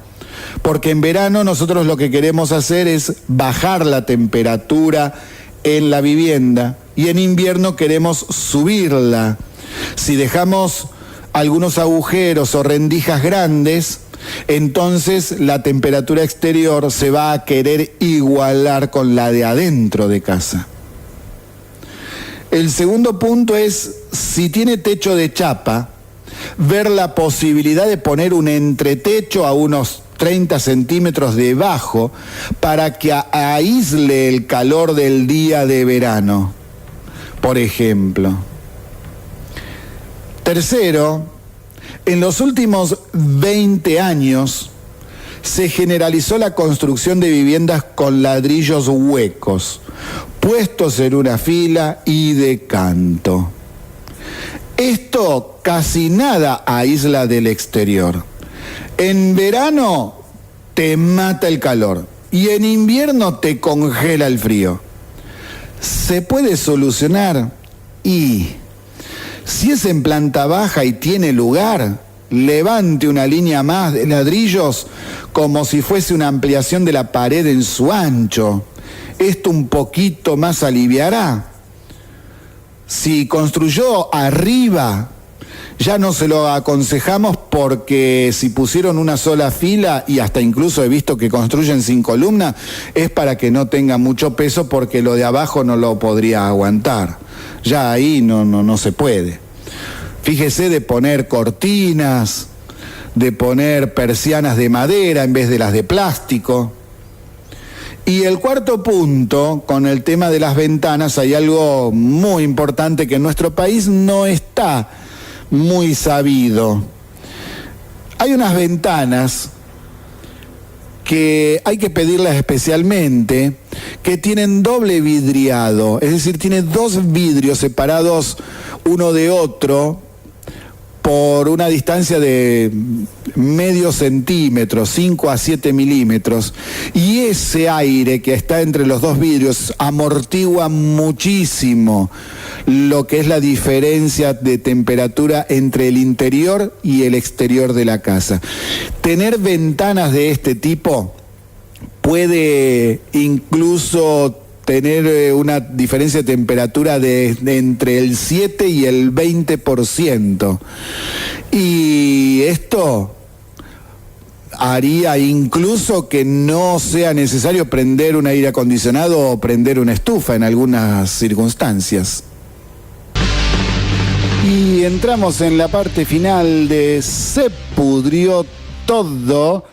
Porque en verano nosotros lo que queremos hacer es bajar la temperatura en la vivienda y en invierno queremos subirla. Si dejamos algunos agujeros o rendijas grandes, entonces la temperatura exterior se va a querer igualar con la de adentro de casa. El segundo punto es, si tiene techo de chapa, ver la posibilidad de poner un entretecho a unos 30 centímetros debajo para que aísle el calor del día de verano, por ejemplo. Tercero, en los últimos 20 años se generalizó la construcción de viviendas con ladrillos huecos, puestos en una fila y de canto. Esto casi nada aísla del exterior. En verano te mata el calor y en invierno te congela el frío. ¿Se puede solucionar? Y si es en planta baja y tiene lugar, levante una línea más de ladrillos como si fuese una ampliación de la pared en su ancho. Esto un poquito más aliviará. Si construyó arriba, ya no se lo aconsejamos porque si pusieron una sola fila, y hasta incluso he visto que construyen sin columna, es para que no tenga mucho peso porque lo de abajo no lo podría aguantar. Ya ahí no se puede. Fíjese de poner cortinas, de poner persianas de madera en vez de las de plástico. Y el cuarto punto, con el tema de las ventanas, hay algo muy importante que en nuestro país no está muy sabido. Hay unas ventanas que hay que pedirlas especialmente, que tienen doble vidriado, es decir, tiene dos vidrios separados uno de otro por una distancia de medio centímetro, 5 a 7 milímetros, y ese aire que está entre los dos vidrios amortigua muchísimo lo que es la diferencia de temperatura entre el interior y el exterior de la casa. Tener ventanas de este tipo puede incluso tener una diferencia de temperatura de entre el 7 y el 20%. Y esto haría incluso que no sea necesario prender un aire acondicionado o prender una estufa en algunas circunstancias. Y entramos en la parte final de Se Pudrió Todo,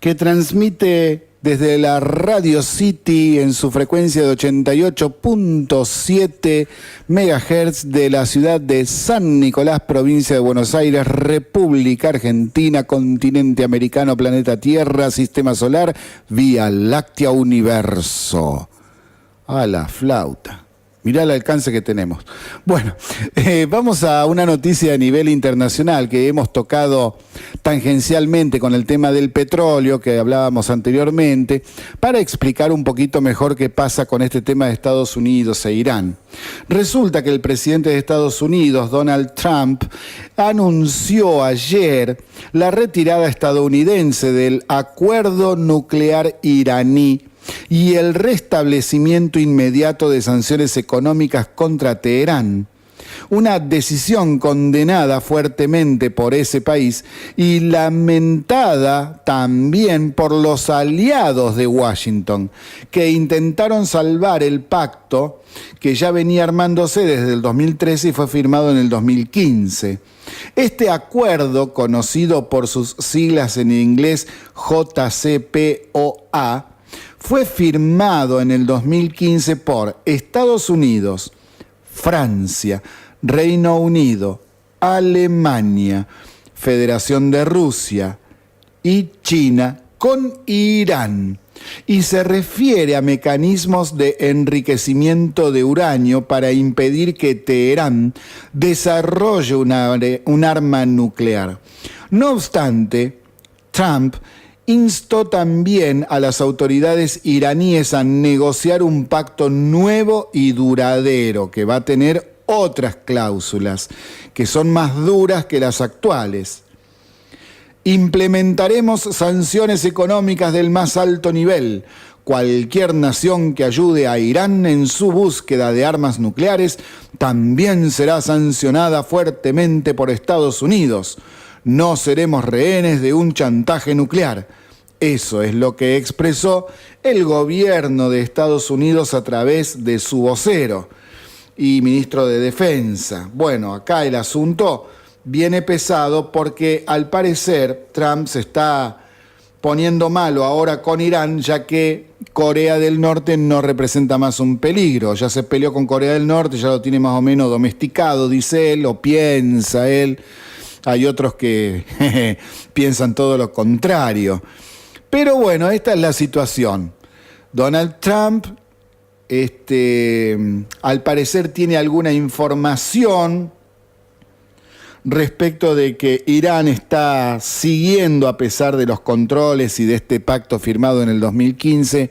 que transmite desde la Radio City en su frecuencia de 88.7 MHz de la ciudad de San Nicolás, provincia de Buenos Aires, República Argentina, continente americano, planeta Tierra, sistema solar, Vía Láctea, universo. A la flauta. Mirá el alcance que tenemos. Bueno, vamos a una noticia a nivel internacional que hemos tocado tangencialmente con el tema del petróleo que hablábamos anteriormente, para explicar un poquito mejor qué pasa con este tema de Estados Unidos e Irán. Resulta que el presidente de Estados Unidos, Donald Trump, anunció ayer la retirada estadounidense del acuerdo nuclear iraní y el restablecimiento inmediato de sanciones económicas contra Teherán. Una decisión condenada fuertemente por ese país y lamentada también por los aliados de Washington, que intentaron salvar el pacto que ya venía armándose desde el 2013 y fue firmado en el 2015. Este acuerdo, conocido por sus siglas en inglés JCPOA, fue firmado en el 2015 por Estados Unidos, Francia, Reino Unido, Alemania, Federación de Rusia y China con Irán, y se refiere a mecanismos de enriquecimiento de uranio para impedir que Teherán desarrolle un arma nuclear. No obstante, Trump instó también a las autoridades iraníes a negociar un pacto nuevo y duradero que va a tener otras cláusulas que son más duras que las actuales. Implementaremos sanciones económicas del más alto nivel, Cualquier nación que ayude a Irán en su búsqueda de armas nucleares también será sancionada fuertemente por Estados Unidos. No seremos rehenes de un chantaje nuclear. Eso es lo que expresó el gobierno de Estados Unidos a través de su vocero y ministro de Defensa. Bueno, acá el asunto viene pesado porque al parecer Trump se está poniendo malo ahora con Irán, ya que Corea del Norte no representa más un peligro. Ya se peleó con Corea del Norte, ya lo tiene más o menos domesticado, dice él, o piensa él. Hay otros que piensan todo lo contrario. Pero bueno, esta es la situación. Donald Trump, al parecer tiene alguna información respecto de que Irán está siguiendo, a pesar de los controles y de este pacto firmado en el 2015,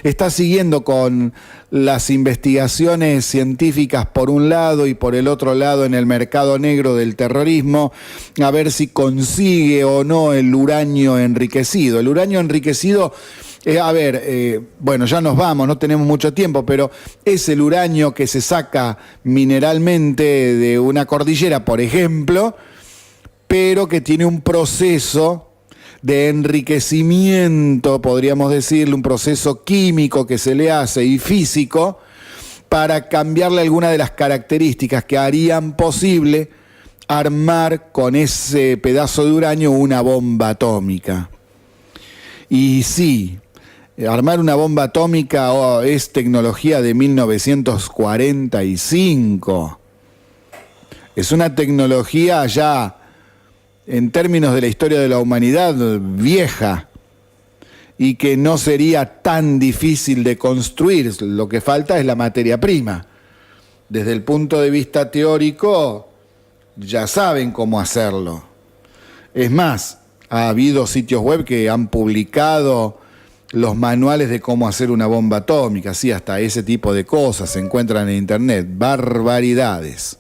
está siguiendo con las investigaciones científicas por un lado y por el otro lado en el mercado negro del terrorismo, a ver si consigue o no el uranio enriquecido. El uranio enriquecido, bueno, ya nos vamos, no tenemos mucho tiempo, pero es el uranio que se saca mineralmente de una cordillera, por ejemplo, pero que tiene un proceso de enriquecimiento, podríamos decirle, un proceso químico que se le hace y físico para cambiarle alguna de las características que harían posible armar con ese pedazo de uranio una bomba atómica. Y sí, armar una bomba atómica es tecnología de 1945. Es una tecnología ya, en términos de la historia de la humanidad, vieja, y que no sería tan difícil de construir. Lo que falta es la materia prima. Desde el punto de vista teórico, ya saben cómo hacerlo. Es más, ha habido sitios web que han publicado los manuales de cómo hacer una bomba atómica, sí, hasta ese tipo de cosas se encuentran en internet, barbaridades.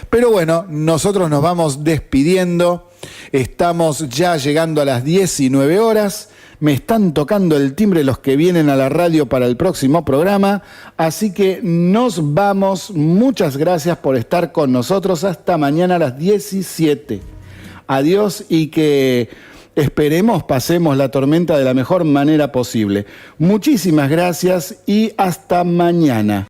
Pero bueno, nosotros nos vamos despidiendo, estamos ya llegando a las 19 horas, me están tocando el timbre los que vienen a la radio para el próximo programa, así que nos vamos, muchas gracias por estar con nosotros, hasta mañana a las 17. Adiós y que esperemos pasemos la tormenta de la mejor manera posible. Muchísimas gracias y hasta mañana.